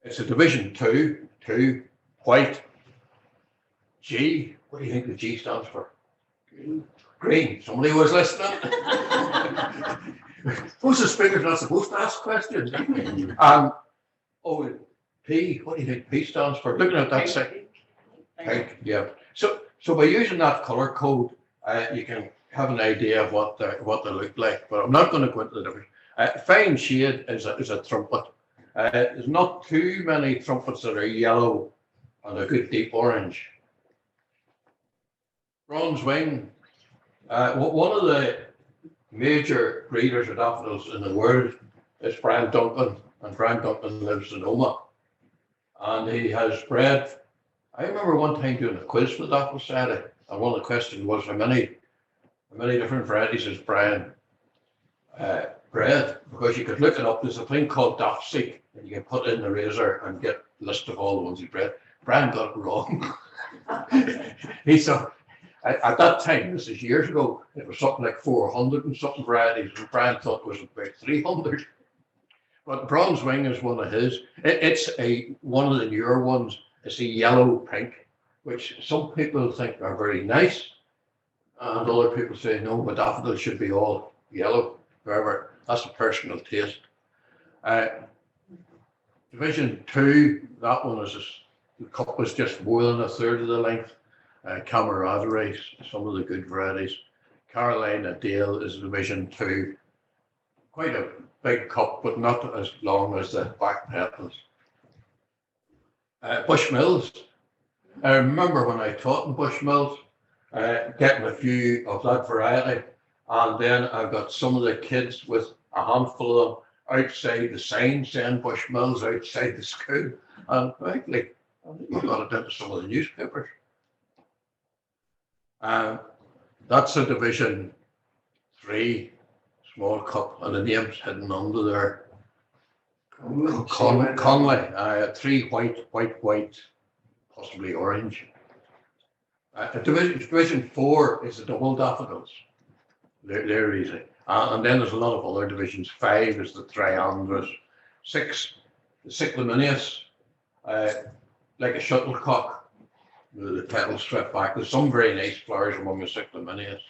It's a division 2, white, G. What do you think the G stands for? Green. Somebody was listening. Who's the speaker's not supposed to ask questions? P. What do you think P stands for? Looking at that second. Pink. Yeah. So by using that colour code, you can have an idea of what they look like. But I'm not going to go into the difference. Fine shade is a trumpet. There's not too many trumpets that are yellow and a good deep orange. Bronze wing. One of the major breeders of daffodils in the world is Brian Duncan, and Brian Duncan lives in Oma, and he has bred. I remember one time doing a quiz for the Daffodil Society, and one of the questions was how many different varieties has Brian bred, because you could look it up. There's a thing called daffseek, and you can put in the razor and get a list of all the ones he bred. Brian got it wrong. He thought, at that time, this is years ago, it was something like 400 and something varieties, and Brian thought it was about 300. But bronze wing is one of his. It's one of the newer ones. It's a yellow pink, which some people think are very nice, and other people say no, but daffodils should be all yellow. However, that's a personal taste. Division 2, that one is the cup was just more than a third of the length. Camaraderie, some of the good varieties. Carolina Dale is Division 2. Quite a big cup, but not as long as the back petals. Bushmills. I remember when I taught in Bushmills, getting a few of that variety, and then I've got some of the kids with a handful of them outside the sign saying Bushmills outside the school, and frankly, I got it into some of the newspapers. That's a Division 3 small cup, and the name's hidden under there. Conley, 3 white, possibly orange. Division 4 is the double daffodils. They're easy. And then there's a lot of other divisions. 5 is the triandras. 6, the cyclaminius, like a shuttlecock. The petals strip back. There's some very nice flowers among the cyclaminius.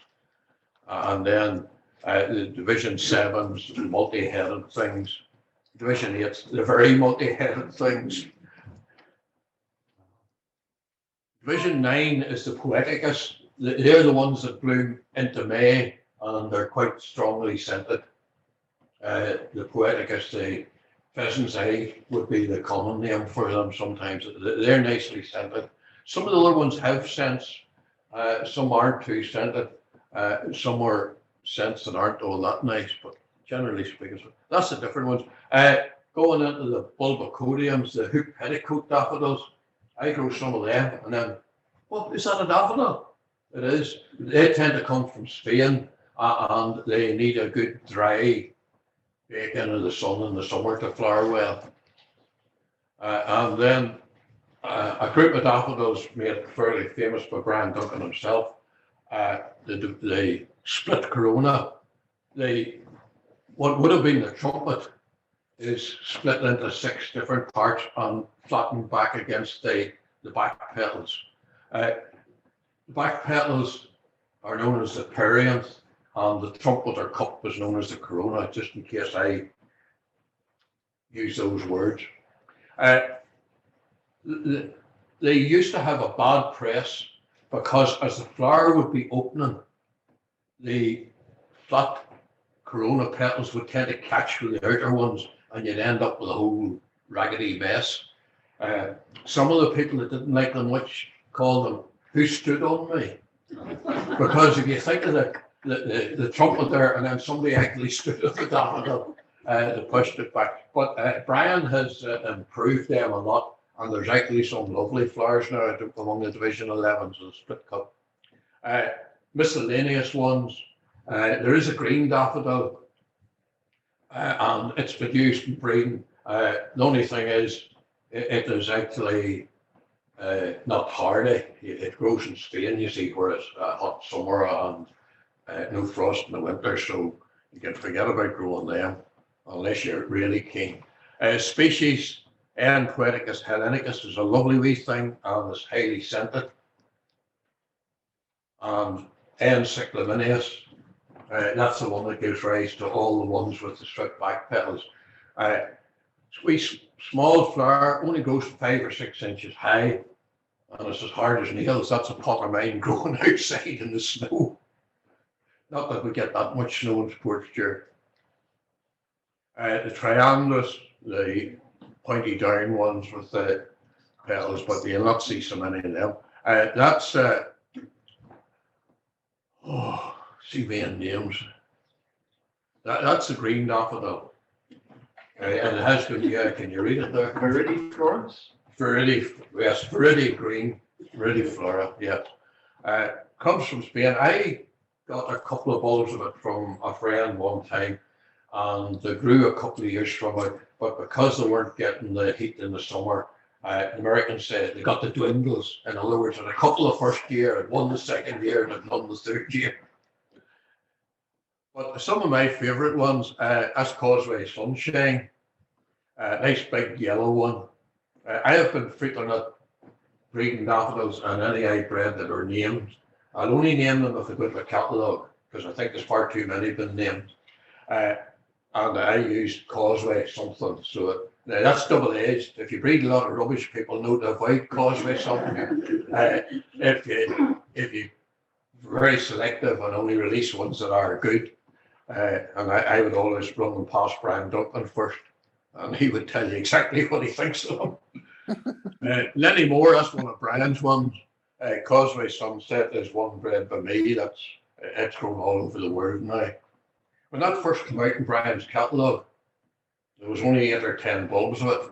And then the Division 7's multi-headed things. Division 8's the very multi-headed things. Division 9 is the poeticus. They're the ones that bloom into May, and they're quite strongly scented. The poeticus, the pheasant's eye would be the common name for them sometimes. They're nicely scented. Some of the other ones have scents. Some aren't too scented. Some are scents that aren't all that nice, but generally speaking, that's the different ones. Going into the bulbocodiums, the hoop petticoat daffodils, I grow some of them, and then, well, is that a daffodil? It is. They tend to come from Spain, and they need a good dry bake into the sun in the summer to flower well. And then a group of daffodils made fairly famous by Brian Duncan himself, the split corona. What would have been the trumpet is split into 6 different parts and flattened back against the back petals. The back petals are known as the perianth, and the trumpeter cup was known as the corona, just in case I use those words. They used to have a bad press because as the flower would be opening, the flat corona petals would tend to catch with the outer ones, and you'd end up with a whole raggedy mess. Some of the people that didn't like them much called them "who stood on me," because if you think of the trumpet there, and then somebody actually stood at the daffodil, they pushed it back. But Brian has improved them a lot, and there's actually some lovely flowers now among the Division 11s and split cup. Miscellaneous ones. There is a green daffodil, and it's been used in breeding. The only thing is, it is actually not hardy. It grows in Spain, you see, where it's hot summer and no frost in the winter, so you can forget about growing them unless you're really keen. Species N. poeticus hellenicus is a lovely wee thing and is highly scented. And N. cyclaminius, that's the one that gives rise to all the ones with the stripped back petals. Small flower, only grows 5 or 6 inches high, and it's as hard as nails. That's a pot of mine growing outside in the snow. Not that we get that much snow in Portstewart. The triandrus, the pointy down ones with the petals, but you'll not see so many of them. That's see me in names. That's the green daffodil. And it has been, yeah, can you read it there? Viridian Florence? Yes, Viridian green, Viridian flora, yeah. Comes from Spain. I got a couple of bulbs of it from a friend one time, and they grew a couple of years from it, but because they weren't getting the heat in the summer, the Americans said they got the dwindles. In other words, in a couple of first year, and one the second year, and one the third year. But some of my favourite ones, that's Causeway Sunshine, nice big yellow one. I have been frequent at breeding daffodils and any I bred that are named. I'll only name them if they go to a catalogue, because I think there's far too many been named. And I used Causeway something, so that's double-edged. If you breed a lot of rubbish, people know to avoid Causeway something. If you're very selective and only release ones that are good, and I would always run them past Brian Duncan first, and he would tell you exactly what he thinks of them. Lenny Moore, that's one of Brian's ones. Causeway Sunset is one bred by me. It's grown all over the world now. When that first came out in Brian's catalogue, there was only 8 or 10 bulbs of it.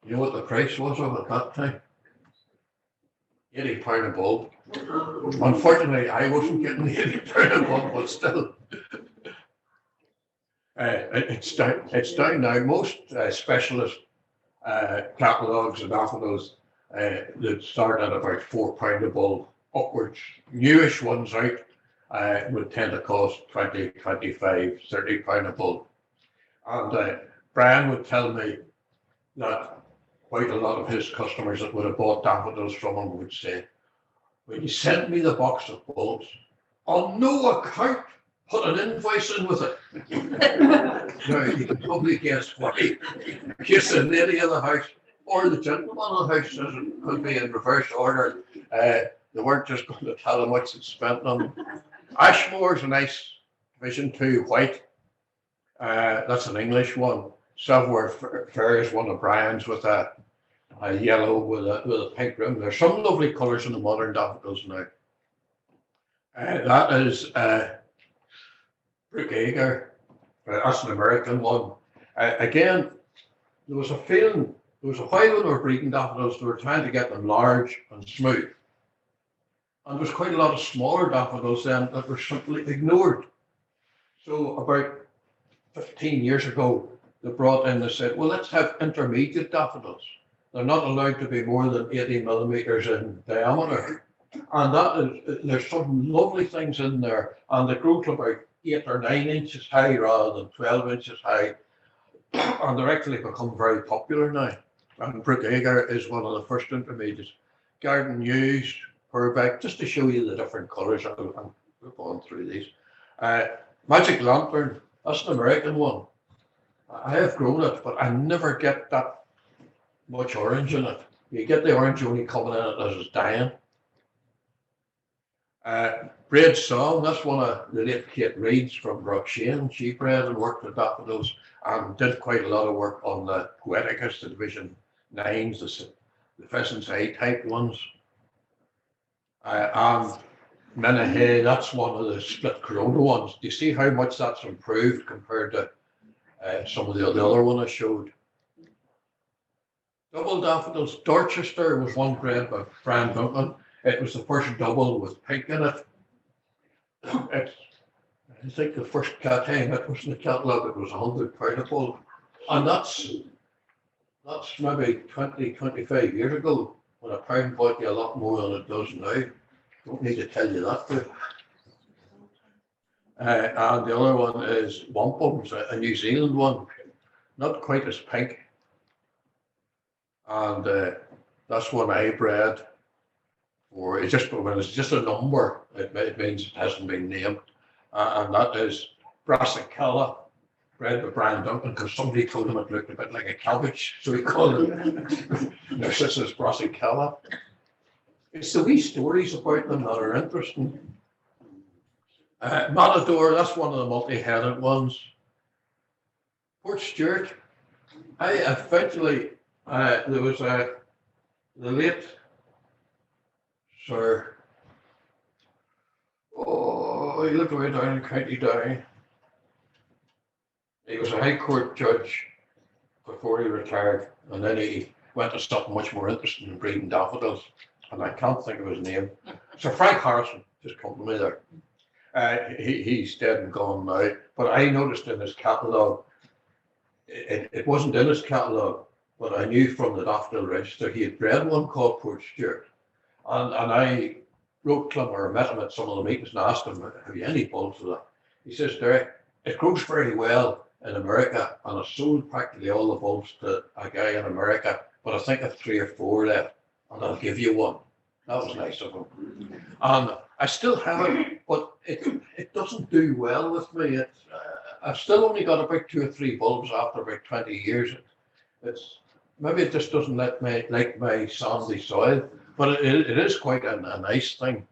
You know what the price was of it at that time? £80 a bulb. Unfortunately, I wasn't getting the £80 a bulb, but still. It's down now. Most specialist catalogues and daffodils that start at about £4 a bulb upwards. Newish ones out would tend to cost 20, 25, £30 a bulb. And Brian would tell me that quite a lot of his customers that would have bought daffodils from him would say, "When you send me the box of bulbs, on no account put an invoice in with it." Now, you can probably guess why. In case the lady of the house or the gentleman of the house says it could be in reverse order. They weren't just going to tell him what's spent on them. Ashmore's a nice Division 2 white. That's an English one. Savoir Faire is one of Brian's with a yellow with a pink rim. There's some lovely colours in the modern daffodils now. That is Brook Agar. That's an American one. Again, there was a while when they were breeding daffodils, they were trying to get them large and smooth. And there was quite a lot of smaller daffodils then that were simply ignored. So about 15 years ago, they brought in, they said, well, let's have intermediate daffodils. They're not allowed to be more than 80 millimeters in diameter. And there's some lovely things in there. And they grow to about 8 or 9 inches high rather than 12 inches high. And they're actually become very popular now. And Brook Agar is one of the first intermediates. Garden News, Purbeck, just to show you the different colours. I'm going through these. Magic lantern, that's an American one. I have grown it, but I never get that much orange in it. You get the orange only coming in it as it's dying. Bred Song, that's one of the late Kate Reid's from Rockshane. She bred and worked with daffodils and did quite a lot of work on the Poeticus, the Division 9s, the Pheasant's Eye type ones. And Menahay, that's one of the split corona ones. Do you see how much that's improved compared to some of the other one I showed? Double daffodils, Dorchester was one bred by Brian Duncan. It was the first double with pink in it. I think the first time it was in the catalogue, it was 100 pound. And that's maybe 20, 25 years ago, when a pound bought you a lot more than it does now. Don't need to tell you that. And the other one is Wampums, a New Zealand one, not quite as pink. And that's one I bred. Or it's just when it's just a number, it means it hasn't been named, and that is Brassicella, bred by Brian Duncan, because somebody told him it looked a bit like a cabbage, so he called it Narcissus Brassicella. It's the wee stories about them that are interesting. Matador, that's one of the multi-headed ones. Port Stewart, I eventually there was the late Sir, he lived way down in County Down. He was a High Court judge before he retired, and then he went to something much more interesting in breeding daffodils, and I can't think of his name. Sir Frank Harrison just come to me there. He's dead and gone now, but I noticed in his catalogue, it wasn't in his catalogue, but I knew from the Daffodil Register he had bred one called Port Stewart. And I wrote to him or met him at some of the meetings and asked him, have you any bulbs of that? He says, Derek, it grows very well in America, and I sold practically all the bulbs to a guy in America, but I think I have 3 or 4 left, and I'll give you one. That was nice of him. And I still have it, but it doesn't do well with me. I've still only got about 2 or 3 bulbs after about 20 years. Maybe it just doesn't like my sandy soil. But it is quite a nice thing.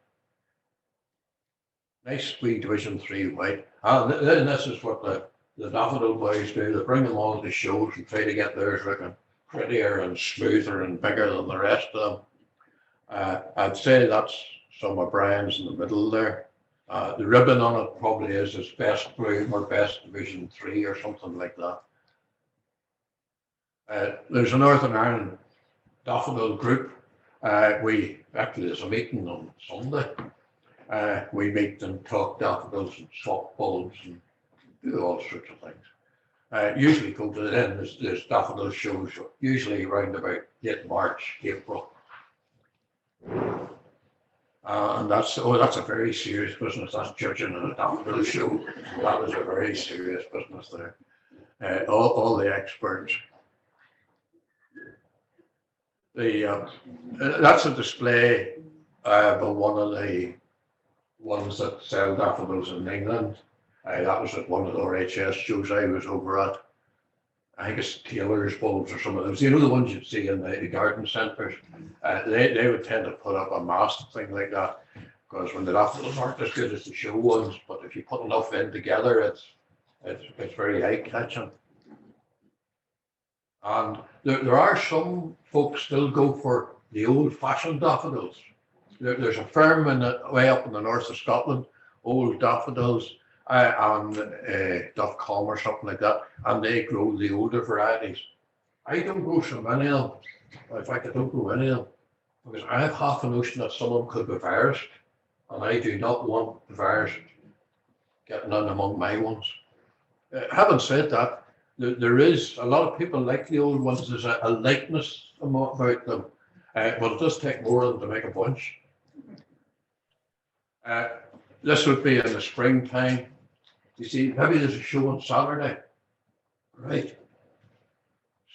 Nice wee Division 3 white. And then this is what the daffodil boys do. They bring them all to shows and try to get theirs looking prettier and smoother and bigger than the rest of them. I'd say that's some of Brian's in the middle there. The ribbon on it probably is his best bloom or best Division 3 or something like that. There's a Northern Ireland daffodil group. There's a meeting on Sunday. We meet and talk daffodils and swap bulbs and do all sorts of things. Usually go to the end. There's daffodil shows usually around about late March, April. And that's a very serious business. That's judging in a daffodil show. That is a very serious business there. All the experts. That's a display by one of the ones that sell daffodils in England. That was at one of the RHS shows I was over at. I think it's Taylor's bulbs or some of those. You know the ones you'd see in the garden centres. They would tend to put up a mast thing like that, because when the daffodils aren't as good as the show ones, but if you put enough in together, it's very eye catching. And there are some folks still go for the old-fashioned daffodils. There's a firm way up in the north of Scotland, Old Daffodils, and .com or something like that, and they grow the older varieties. I don't grow so many of them. In fact, I don't grow any of them, because I have half a notion that some of them could be virused, and I do not want the virus getting in among my ones. Having said that, there is a lot of people like the old ones. There's a likeness about them, but it does take more of them to make a bunch. This would be in the springtime. You see, maybe there's a show on Saturday, right?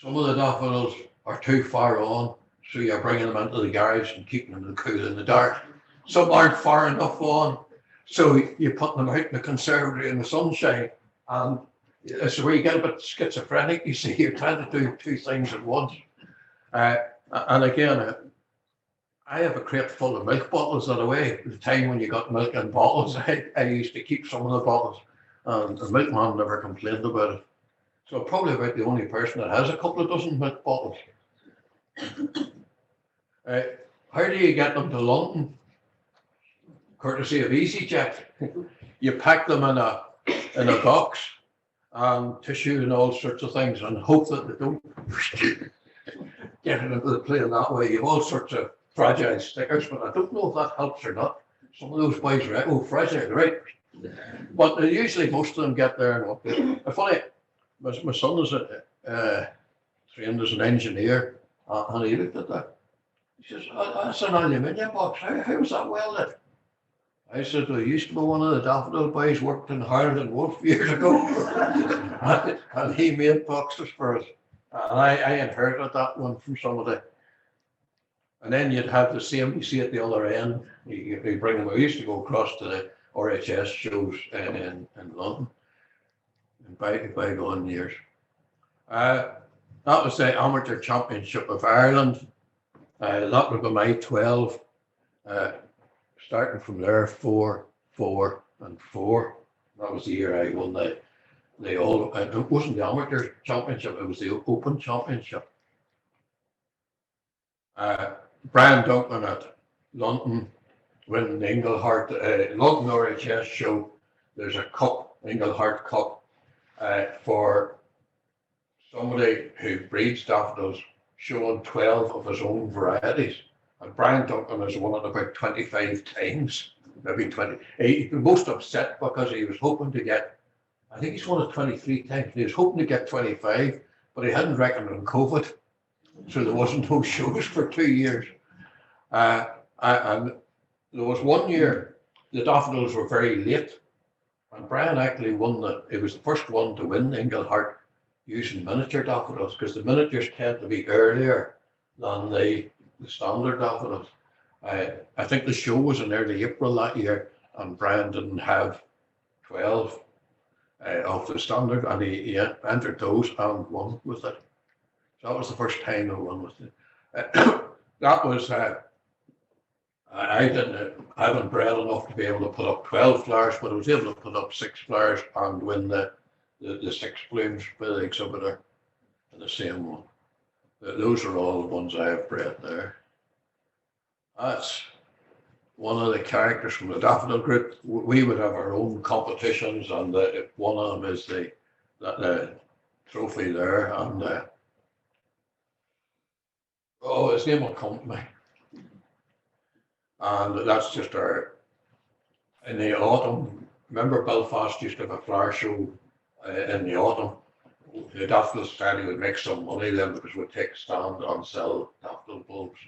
Some of the daffodils are too far on, so you're bringing them into the garage and keeping them cool in the dark. Some aren't far enough on, So you put them out in the conservatory in the sunshine, and it's where you get a bit schizophrenic. You see, you're trying to do two things at once. And again, I have a crate full of milk bottles that away. The time when you got milk in bottles, I used to keep some of the bottles, and the milkman never complained about it. So probably about the only person that has a couple of dozen milk bottles. How do you get them to London? Courtesy of EasyJet. You pack them in a box and tissue and all sorts of things, and hope that they don't get into the plane that way. You have all sorts of fragile stickers, but I don't know if that helps or not. Some of those boys are fragile, right? But usually most of them get there. Funny, my son is trained as an engineer, and he looked at that. He says, that's an aluminium box. How was that welded? I said, well, I used to be one of the daffodil boys, worked in Harland and Wolff years ago. and he made boxes for us. And I inherited that one from somebody. And then you'd have the same, you see at the other end, you bring them. I used to go across to the RHS shows in London in bygone years. That was the Amateur Championship of Ireland. That would be my 12. Starting from there, 4, 4, and 4. That was the year I won the all. It wasn't the Amateur Championship; it was the Open Championship. Brian Duncan at London winning the Englehart London RHS show. There's a cup, Englehart Cup, for somebody who breeds daffodils, showing 12 of his own varieties. And Brian Duncan has won it about 25 times, maybe 20. He was most upset because he was hoping to get, I think he's won it 23 times. He was hoping to get 25, but he hadn't reckoned on COVID. So there wasn't no shows for 2 years. And there was 1 year, the daffodils were very late. And Brian actually won it was the first one to win the Englehart using miniature daffodils, because the miniatures tend to be earlier than the standard daffodils. I think the show was in early April that year, and Brian didn't have 12 of the standard, and he entered those and won with it. So that was the first time I won with it. That was, I haven't bred enough to be able to put up 12 flowers, but I was able to put up 6 flowers and win the 6 blooms for the exhibitor in the same one. Those are all the ones I have bred there. That's one of the characters from the daffodil group. We would have our own competitions, and one of them is the trophy there. And his name will come to me. And that's just in the autumn. Remember, Belfast used to have a flower show in the autumn. The Daffodil Society would make some money then, because we'd take a stand and sell daffodil bulbs.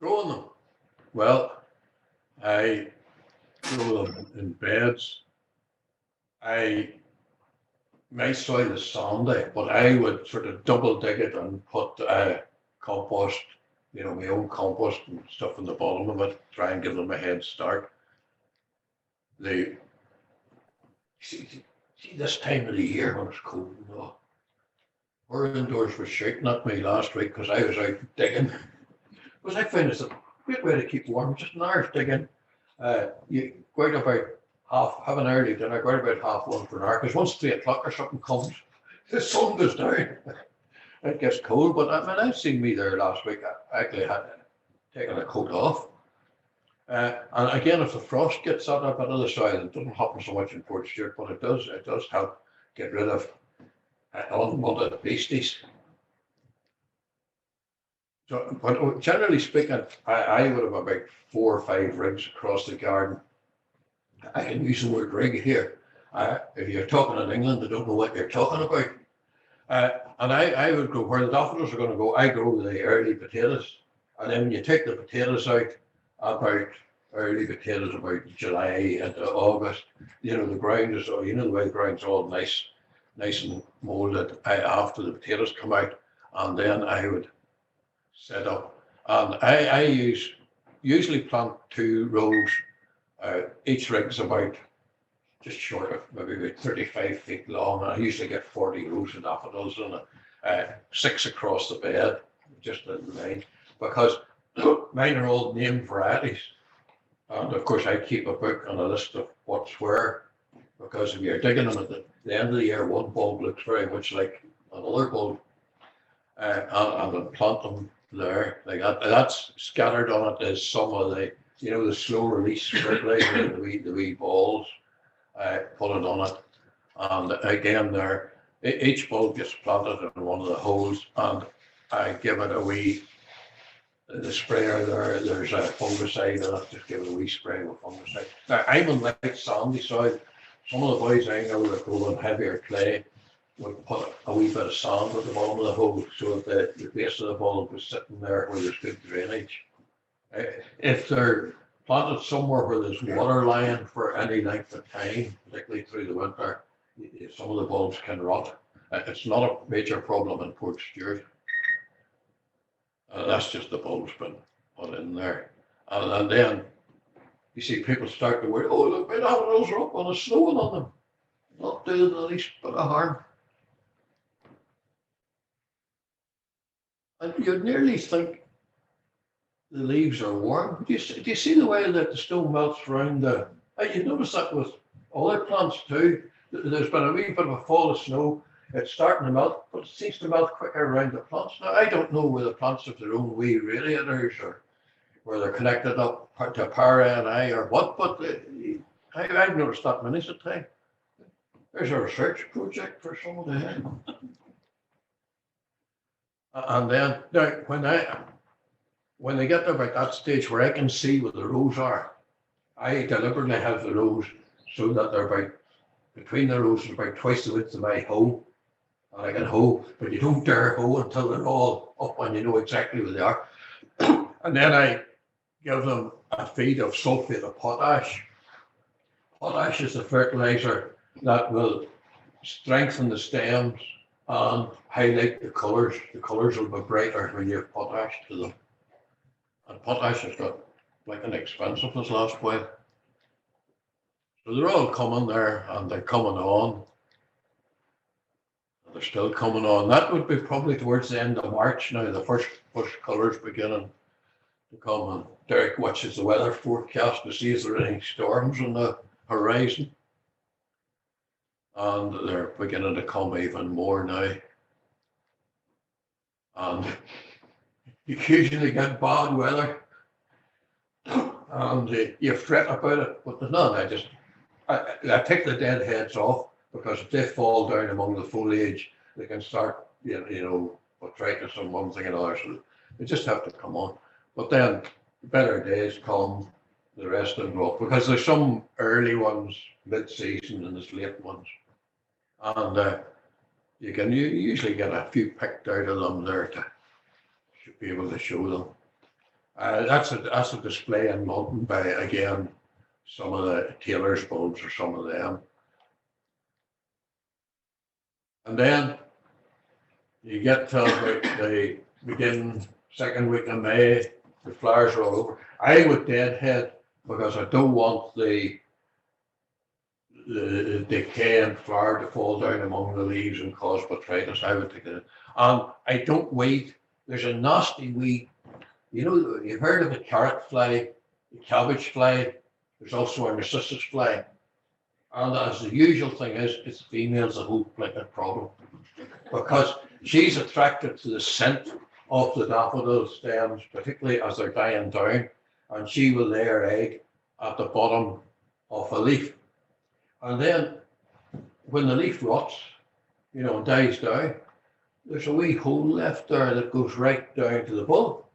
Growing them. Well, I grow them in beds. My soil is sandy, but I would sort of double dig it and put compost, my own compost and stuff in the bottom of it, try and give them a head start. See, this time of the year when it's cold, our indoors was shouting at me last week because I was out digging. Because I find it's a great way to keep warm, just an hour's digging. You go out about have an early dinner, go out about 1:30 for an hour, because once 3 o'clock or something comes, the sun goes down. It gets cold, but I mean, I've seen me there last week. I actually had taken a coat off. And again, if the frost gets on a bit of the soil, it doesn't happen so much in Port Stewart, but it does help get rid of unwanted beasties. So, but generally speaking, I would have about 4 or 5 rigs across the garden. I can use the word rig here. If you're talking in England, they don't know what you're talking about. And I would go where the daffodils are going to go. I grow the early potatoes, and then when you take the potatoes out, about early potatoes, about July into August, the ground is, the way the ground's all nice and molded after the potatoes come out, and then I would set up, and I use usually plant 2 rows. Each rig's about just short of maybe about 35 feet long. I usually get 40 rows of daffodils on it, 6 across the bed, just in the line, because mine are all named varieties. And of course, I keep a book and a list of what's where, because if you're digging them at the end of the year, one bulb looks very much like another bulb, and then plant them there. Like that's scattered on it is some of the, the slow release fertilizer, the wee balls. Put it on it, and again there, each bulb gets planted in one of the holes, and I give it a wee, the sprayer there, there's a fungicide in it, just give it a wee spray with fungicide. Now I'm on light sandy soil. Some of the boys I know that go on heavier clay would put a wee bit of sand at the bottom of the hole so that the base of the bulb is sitting there where there's good drainage. If they're planted somewhere where there's water lying for any length of time, particularly through the winter, some of the bulbs can rot. It's not a major problem in Port Stewart. That's just the bulbs been put in there. And then you see people start to worry, oh, look, my daffodils are up on the snowing on them. Not doing the least bit of harm. And you'd nearly think the leaves are warm. Do you see the way that the snow melts around the... You notice that with other plants too. There's been a wee bit of a fall of snow. It's starting to melt, but it seems to melt quicker around the plants. Now, I don't know whether the plants have their own wee radiators or where they're connected up to power NI or what, but I've noticed that many a time. There's a research project for some of them. And then, now, when they get to about that stage where I can see where the rows are, I deliberately have the rows so that they're between the rows is about twice the width of my hoe. And I can hoe, but you don't dare hoe until they're all up and you know exactly where they are. And then I give them a feed of sulfate of potash. Potash is a fertilizer that will strengthen the stems and highlight the colours. The colours will be brighter when you have potash to them. And potash has got like an expensive this last while. So they're all coming there and they're coming on. They're still coming on. That would be probably towards the end of March now, the first colours beginning to come. And Derrick watches the weather forecast to see if there are any storms on the horizon. And they're beginning to come even more now. And you occasionally get bad weather. And you fret about it, but there's none. I take the dead heads off, because if they fall down among the foliage, they can start, botrytis and one thing and another. So they just have to come on. But then better days come, the rest of them go up, because there's some early ones mid-season and there's late ones. And you usually get a few picked out of them there to be able to show them. That's a display in London by, again, some of the Taylor's bulbs or some of them. And then you get to about the second week of May, the flowers are all over. I would deadhead because I don't want the decaying flower to fall down among the leaves and cause botrytis. I would take it. And I don't weed. There's a nasty weed. You've heard of the carrot fly, the cabbage fly. There's also a narcissus fly. And as the usual thing is, it's females that hold the problem, because she's attracted to the scent of the daffodil stems, particularly as they're dying down, and she will lay her egg at the bottom of a leaf. And then when the leaf rots, and dies down, there's a wee hole left there that goes right down to the bulb.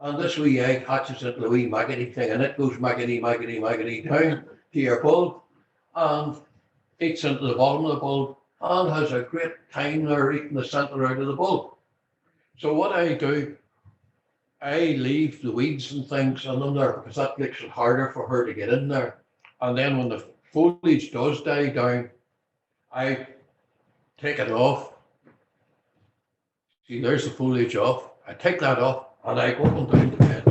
And this wee egg hatches into the wee maggoty thing, and it goes maggoty down to your bulb and eats into the bottom of the bulb and has a great time there eating the centre out of the bulb. So what I do, I leave the weeds and things in them there, because that makes it harder for her to get in there. And then when the foliage does die down, I take it off. See, there's the foliage off. I take that off and I go up and down the beds.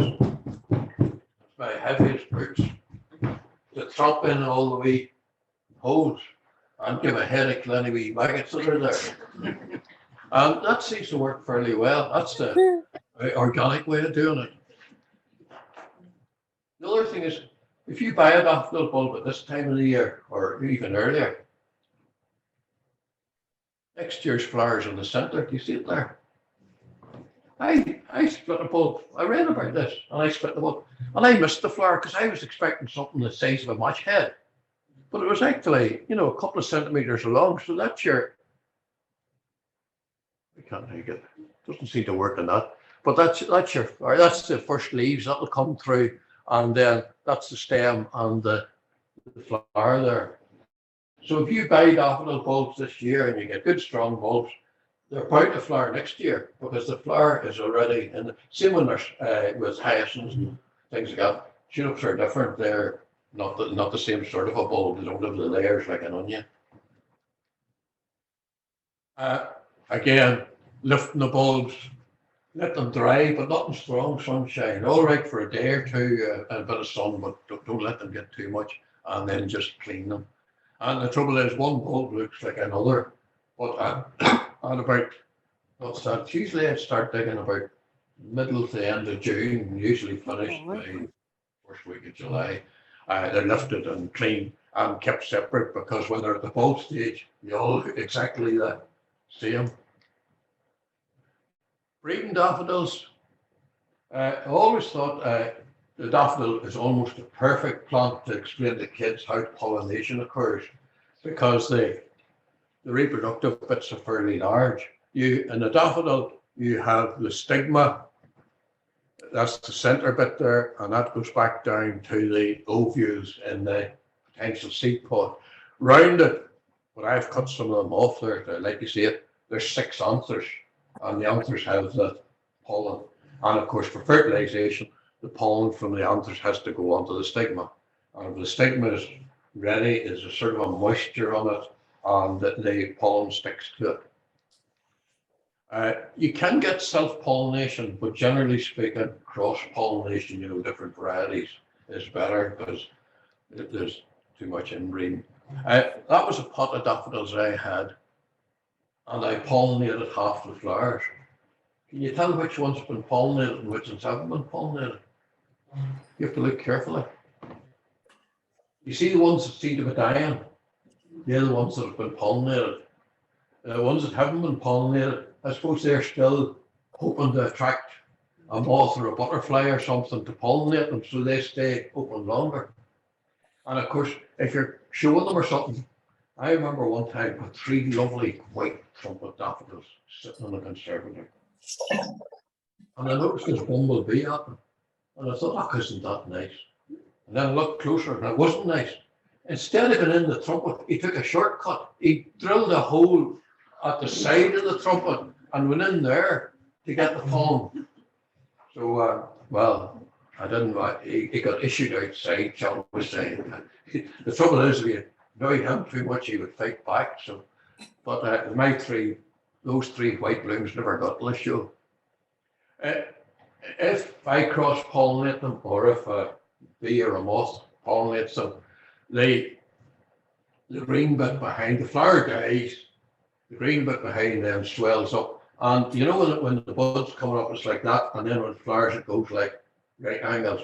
heaviest boots to tromp in all the wee holes and give a headache to any wee maggots that are there. And that seems to work fairly well. That's the organic way of doing it. The other thing is, if you buy a daffodil bulb at this time of the year, or even earlier, next year's flowers in the centre, do you see it there? I split a bulb. I read about this, and I split the bulb. And I missed the flower because I was expecting something the size of a match head. But it was actually, a couple of centimetres long, so that's your... I can't think it. Doesn't seem to work on that. But that's the first leaves that'll come through, and then that's the stem and the flower there. So if you buy daffodil bulbs this year and you get good strong bulbs, they're bound to flower next year because the flower is already in the same when there's with hyacinths and things like that. Tulips are different. They're not the same sort of a bulb. They don't have the layers like an onion. Again, lifting the bulbs, let them dry, but not in strong sunshine. All right for a day or two, a bit of sun, but don't let them get too much, and then just clean them. And the trouble is, one bulb looks like another. But at about, what's that? Usually I start digging about middle to the end of June, usually finished by first week of July. They're lifted and cleaned and kept separate because when they're at the bulb stage, they all look exactly the same. Breeding daffodils. I always thought the daffodil is almost a perfect plant to explain to kids how pollination occurs because the reproductive bits are fairly large. In the daffodil, you have the stigma. That's the center bit there, and that goes back down to the ovules in the potential seed pod. Round it, but I've cut some of them off there, like you see it, there's 6 anthers, and the anthers have the pollen. And of course, for fertilization, the pollen from the anthers has to go onto the stigma. And if the stigma is ready, is a sort of a moisture on it, and the pollen sticks to it. You can get self-pollination, but generally speaking, cross-pollination, different varieties is better because there's too much inbreeding. That was a pot of daffodils I had, and I pollinated half the flowers. Can you tell which one's been pollinated and which ones haven't been pollinated? You have to look carefully. You see the ones that seem to be dying? They're the ones that have been pollinated. The ones that haven't been pollinated, I suppose they're still hoping to attract a moth or a butterfly or something to pollinate them so they stay open longer. And of course, if you're showing them or something, I remember one time I had 3 lovely white trumpet daffodils sitting on the conservatory. And I noticed this bumblebee at them. And I thought, oh, isn't that nice? And then I looked closer and it wasn't nice. Instead of going in the trumpet, he took a shortcut. He drilled a hole at the side of the trumpet and went in there to get the pollen. So, well, I didn't, he got issued outside, shall we say. The trouble is, if you annoyed him too much, he would fight back. So, but those 3 white blooms never got the issue. If I cross-pollinate them, or if a bee or a moth pollinates them, the green bit behind the flower dies, the green bit behind them swells up. And when the bud's coming up, it's like that, and then when it flowers, it goes like right angles.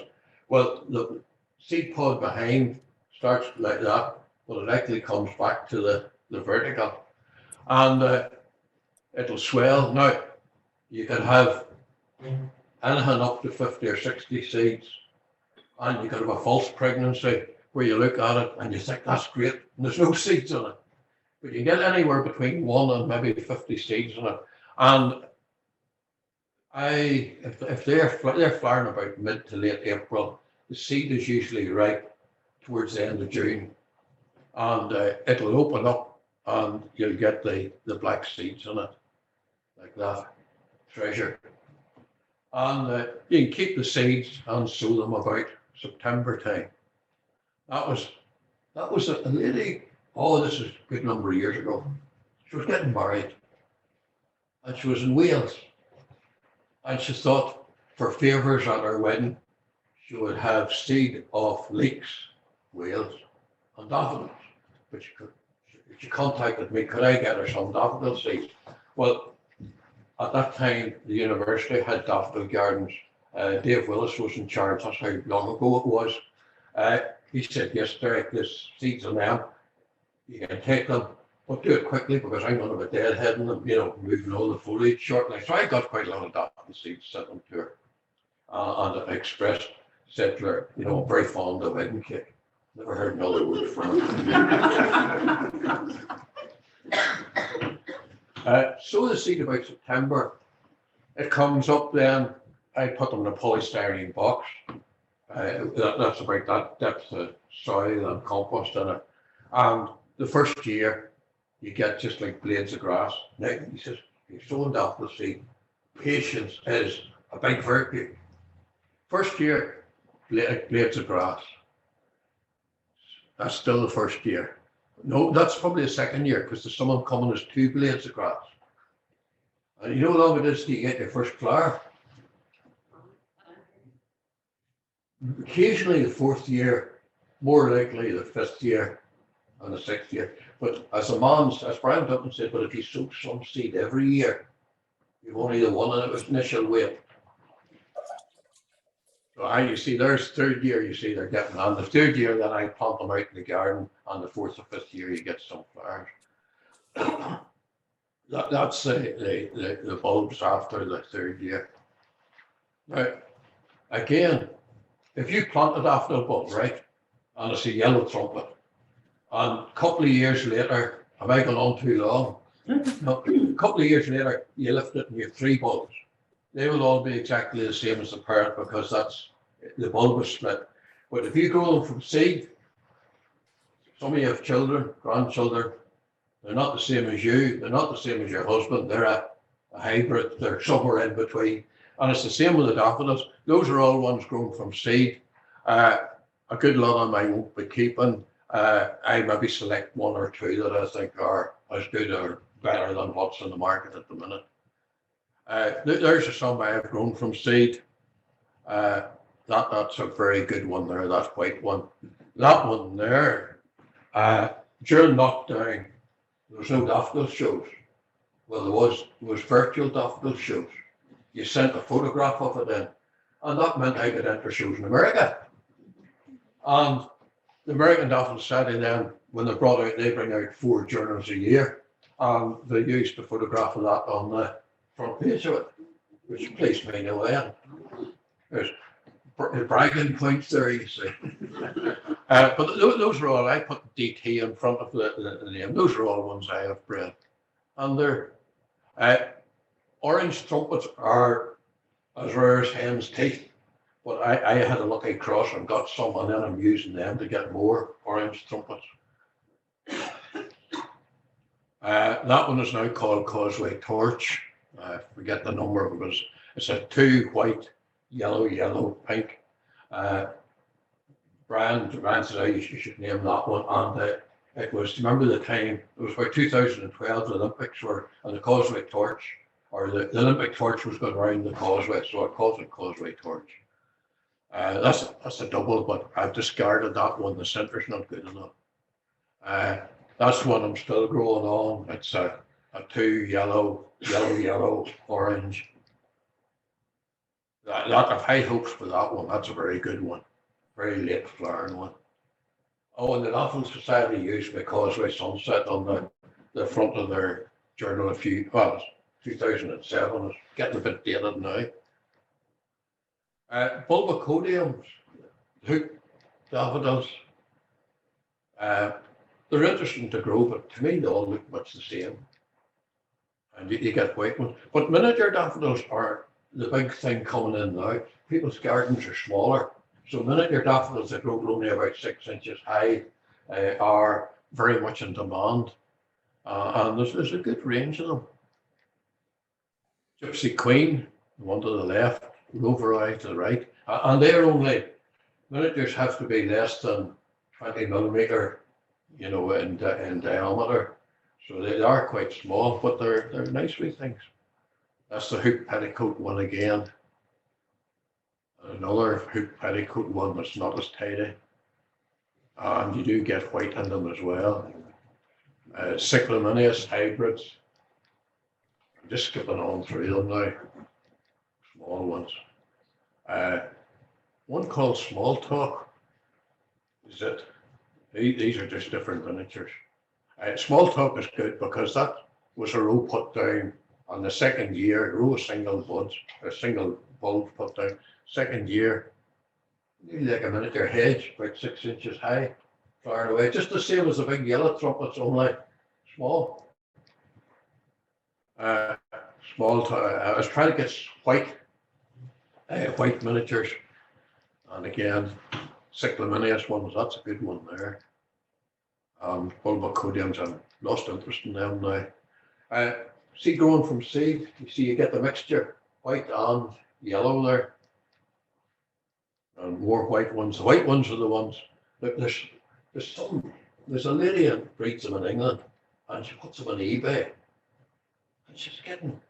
Well, the seed pod behind starts like that, but it actually comes back to the vertical. And it'll swell. Now, you can have anything up to 50 or 60 seeds, and you can have a false pregnancy where you look at it and you think that's great, and there's no seeds in it. But you get anywhere between 1 and maybe 50 seeds in it. And if they're flowering about mid to late April, the seed is usually ripe towards the end of June, and it'll open up and you'll get the black seeds in it, like that, treasure. And you can keep the seeds and sow them about September time. That was a lady, this is a good number of years ago. She was getting married, and she was in Wales. And she thought, for favours at her wedding, she would have seed of leeks, whales, and daffodils, which she contacted me, could I get her some daffodil seeds? Well, at that time, the university had daffodil gardens. Dave Willis was in charge, that's how long ago it was. He said, yes, Derek, there's seeds in them. You can take them, but do it quickly because I'm going to be deadheading them, moving all the foliage shortly. So I got quite a lot of daffodil seeds, sent them to her. And I expressed, said to her, I'm very fond of wedding cake. Never heard another word from her. Sow the seed about September. It comes up then. I put them in a polystyrene box. That's about that depth of soil and compost in it. And the first year, you get just like blades of grass. Now, he says, you're sowing daffodil seed. Patience is a big virtue. First year, blades of grass. That's still the first year. No, that's probably the second year because there's someone coming as 2 blades of grass. And you know how long it is to get your first flower? Occasionally the 4th year, more likely the 5th year and the 6th year. But as Brian Dutton said, but if you sow some seed every year, you've only the one initial weight. So you see, there's 3rd year, you see they're getting on. The 3rd year, then I plant them out in the garden, and the 4th or 5th year, you get some flowers. That's the bulbs after the 3rd year. Now, again, if you plant a daffodil bulb, right, and it's a yellow trumpet, and a couple of years later, have I gone on too long? No, a couple of years later, you lift it and you have 3 bulbs. They will all be exactly the same as the parent because that's the bulb is split. But if you grow them from seed, some of you have children, grandchildren, they're not the same as you, they're not the same as your husband, they're a hybrid, they're somewhere in between. And it's the same with the daffodils. Those are all ones grown from seed. A good lot of them I won't be keeping. I maybe select 1 or 2 that I think are as good or better than what's in the market at the minute. There's some I have grown from seed. That's a very good one there, that white one. That one there, during lockdown, there was no daffodil shows. Well, there was virtual daffodil shows. You sent a photograph of it in, and that meant I could enter shows in America. And the American Daffodil Society then, when they brought out, they bring out 4 journals a year, and they used the photograph of that on the front page of it, which pleased me no end. There's bragging points there, you see. But those are all, I put DT in front of the name. Those are all ones I have bred. And they're, orange trumpets are as rare as hen's teeth. But I had a lucky cross and got some, and then I'm using them to get more orange trumpets. That one is now called Causeway Torch. I forget the number because it's a 2 white, yellow, pink. Brian said, oh, you should name that one. And it was, remember the time, it was about 2012, the Olympics were, and the Causeway Torch, or the Olympic torch was going around the causeway, so I called it Causeway Torch. That's a double, but I've discarded that one. The center's not good enough. That's one I'm still growing on. It's a 2 yellow, orange. That I've high hopes for that one. That's a very good one. Very late flowering one. Oh, and the Daffodil Society used my Causeway Sunset on the front of their journal 2007. It's getting a bit dated now. Bulbicodiums, hoop daffodils. They're interesting to grow, but to me they all look much the same. And you get white ones. But miniature daffodils are the big thing coming in now. People's gardens are smaller. So miniature daffodils that grow only about 6 inches high are very much in demand. And there's a good range of them. Gypsy Queen, the one to the left, Rover Eye to the right. And they're only, miniatures have to be less than 20 millimeter, in diameter. So they are quite small, but they're nice wee things. That's the hoop petticoat one again. Another hoop petticoat one that's not as tidy. And you do get white in them as well. Cyclaminius hybrids. I'm just skipping on through them now. Small ones. One called Small Talk. Is it? These are just different miniatures. Small Talk is good because that was a row put down on the second year, a row of single buds, a single bulb put down. Second year, nearly like a miniature hedge, about 6 inches high, far away. Just the same as the big yellow trumpets, only small. Small. I was trying to get white miniatures, and again, cyclaminius ones. That's a good one there. Bulbocodiums, I've lost interest in them now. See, growing from seed, you see you get the mixture, white and yellow there. And more white ones. The white ones are the ones. Look, there's a lady that breeds them in England, and she puts them on eBay, and she's getting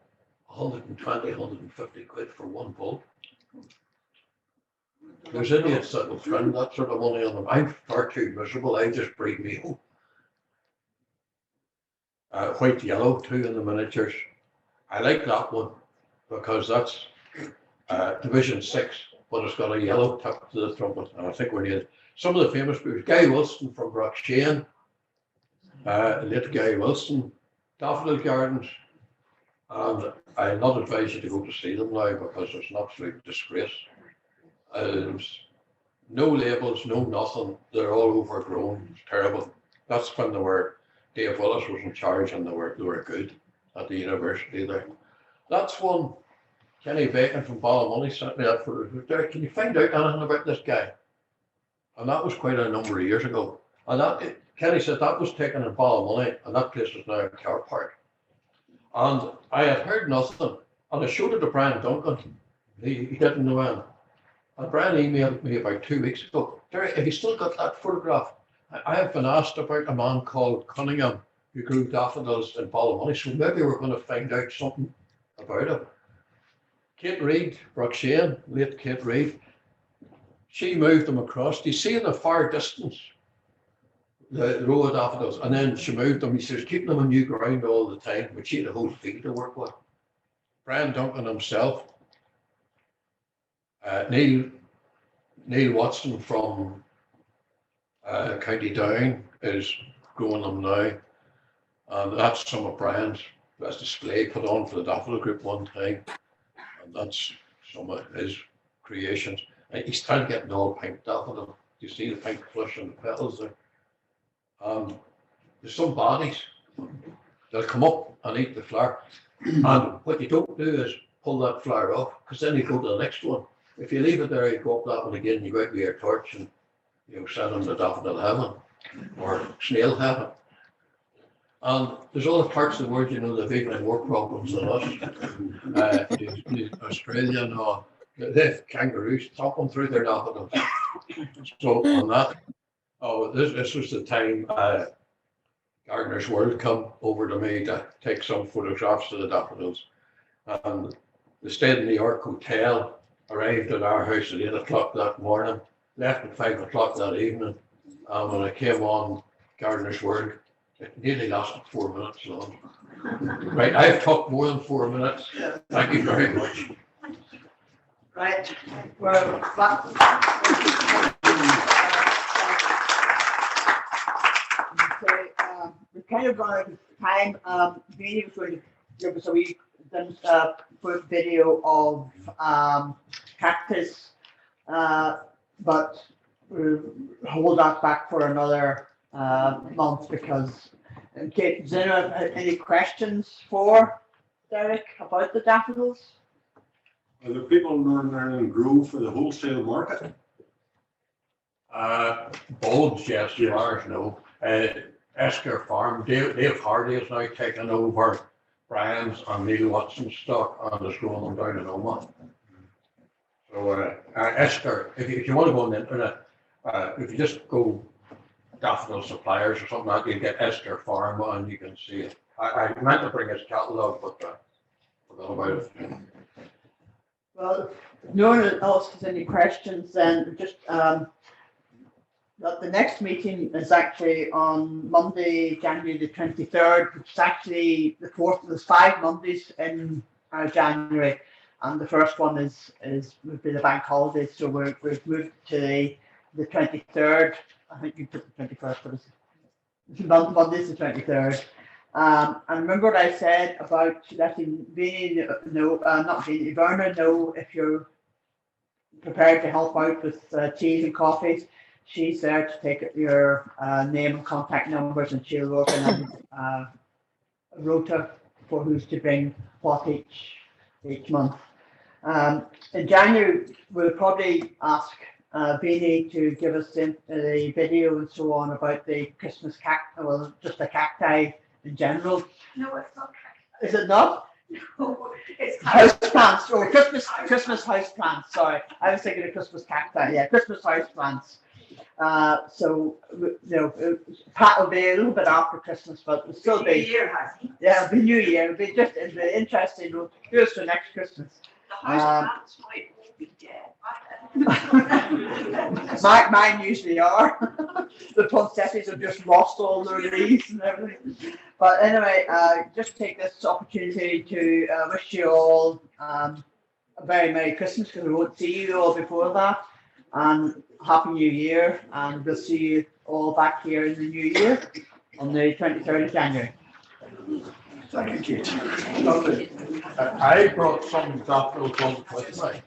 120, 150 quid for one bulb. There's idiots that will spend that sort of money on them. I'm far too miserable. I just breed me home. White yellow too in the miniatures. I like that one because that's Division 6, but it's got a yellow tip to the trumpet, and I think we need some of the famous people. Guy Wilson from Brockshane, late Guy Wilson, Daffodil Gardens, and I'll not advise you to go to see them now because it's an absolute disgrace. There's no labels, no nothing. They're all overgrown. It's terrible. That's when Dave Willis was in charge, and they were good at the university there. That's one. Kenny Bacon from Ballymoney sent me that for. Derrick, can you find out anything about this guy? And that was quite a number of years ago. And Kenny said that was taken in Ballymoney, and that place is now a car park. And I had heard nothing, and I showed it to Brian Duncan. He didn't know anything. And Brian emailed me about 2 weeks ago. Derrick, have you still got that photograph? I have been asked about a man called Cunningham who grew daffodils in Ballymoney, so maybe we're going to find out something about him. Kate Reid, Brockshane, late Kate Reid, she moved them across. Do you see in the far distance the row of daffodils? And then she moved them. He says, keeping them on new ground all the time, but she had a whole field to work with. Brian Duncan himself, Neil Watson from County Down is growing them now, and that's some of Brian's best display put on for the Daffodil Group one time, and that's some of his creations. And he's trying to get an all pink daffodil. You see the pink flush on the petals there. There's some bodies that'll come up and eat the flower, and what you don't do is pull that flower off, because then you go to the next one. If you leave it there, you go up that one again, you go out with your torch and send them to daffodil heaven or snail heaven. And there's other parts of the world, they've even more problems than us. Australia and all, they have kangaroos chopping through their daffodils. So on that, this was the time Gardener's World come over to me to take some photographs of the daffodils. And they stayed in the York Hotel, arrived at our house at 8 o'clock that morning, left at 5 o'clock that evening. And when I came on Gardener's World, it nearly lasted 4 minutes long. Right, I've talked more than 4 minutes. Thank you very much. Right. Well, we're kind of running out of time. Meeting was going to give us a wee quick video of cactus, but we'll hold that back for another month because. Kate, does anyone have any questions for Derrick about the daffodils? Are the people in Northern Ireland grow for the wholesale market? Bulbs, yes, flowers, no. Esker Farm, Dave Hardy is now taken over Brian's and Neil Watson's stock and is growing them down in Oma. So Esker, if you want to go on the internet, if you just go daffodil suppliers or something like that, you get Esker Farm and you can see it. I meant to bring his catalogue, but forgot about it. Well, if no one else has any questions, then just the next meeting is actually on Monday, January the 23rd, which is actually the fourth. There's 5 Mondays in January, and the first one would be the bank holiday. So we've moved to the 23rd. I think you put the 21st, but Monday's the 23rd. And remember what I said about letting Vinny know, not Vinny, Verna know if you're prepared to help out with teas and coffees. She's there to take your name and contact numbers, and she'll organise a rota for who's to bring what each month. In January, we'll probably ask Vinny to give us the video and so on about the Christmas cacti, well, just the cacti in general. No, it's not. Is it not? No, it's House plants, or Christmas house plants. Sorry, I was thinking of Christmas cacti. Yeah, Christmas house plants. So Pat will be a little bit after Christmas, but it'll still be. Year, has he? Yeah, it'll be New Year. It'll be interesting. We'll do this for next Christmas. The house plants might all be dead. Mine usually are. The poinsettias have just lost all their leaves and everything. But anyway, just take this opportunity to wish you all a very Merry Christmas, because we won't see you all before that, and Happy New Year, and we'll see you all back here in the new year on the 23rd of January. Thank you, Kate. I brought some daffodil bulbs with me.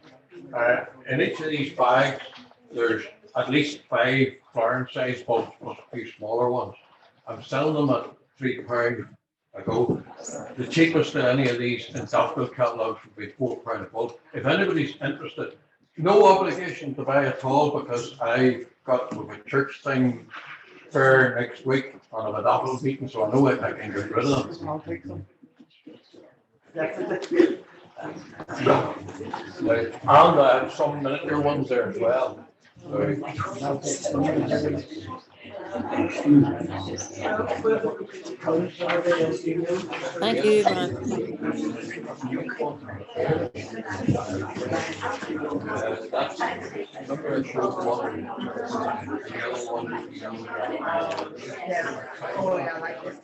In each of these bags, there's at least 5 flowering size bulbs plus a few smaller ones. I'm selling them at £3 a go. The cheapest of any of these in daffodil catalogues would be £4 a bulb. If anybody's interested, no obligation to buy at all, because I got a church thing fair next week on a daffodil meeting, so I know I can get rid of them. I'll take them. Definitely. And some miniature ones there as well. Thank you, Brian. Yeah. Oh, yeah, I like this.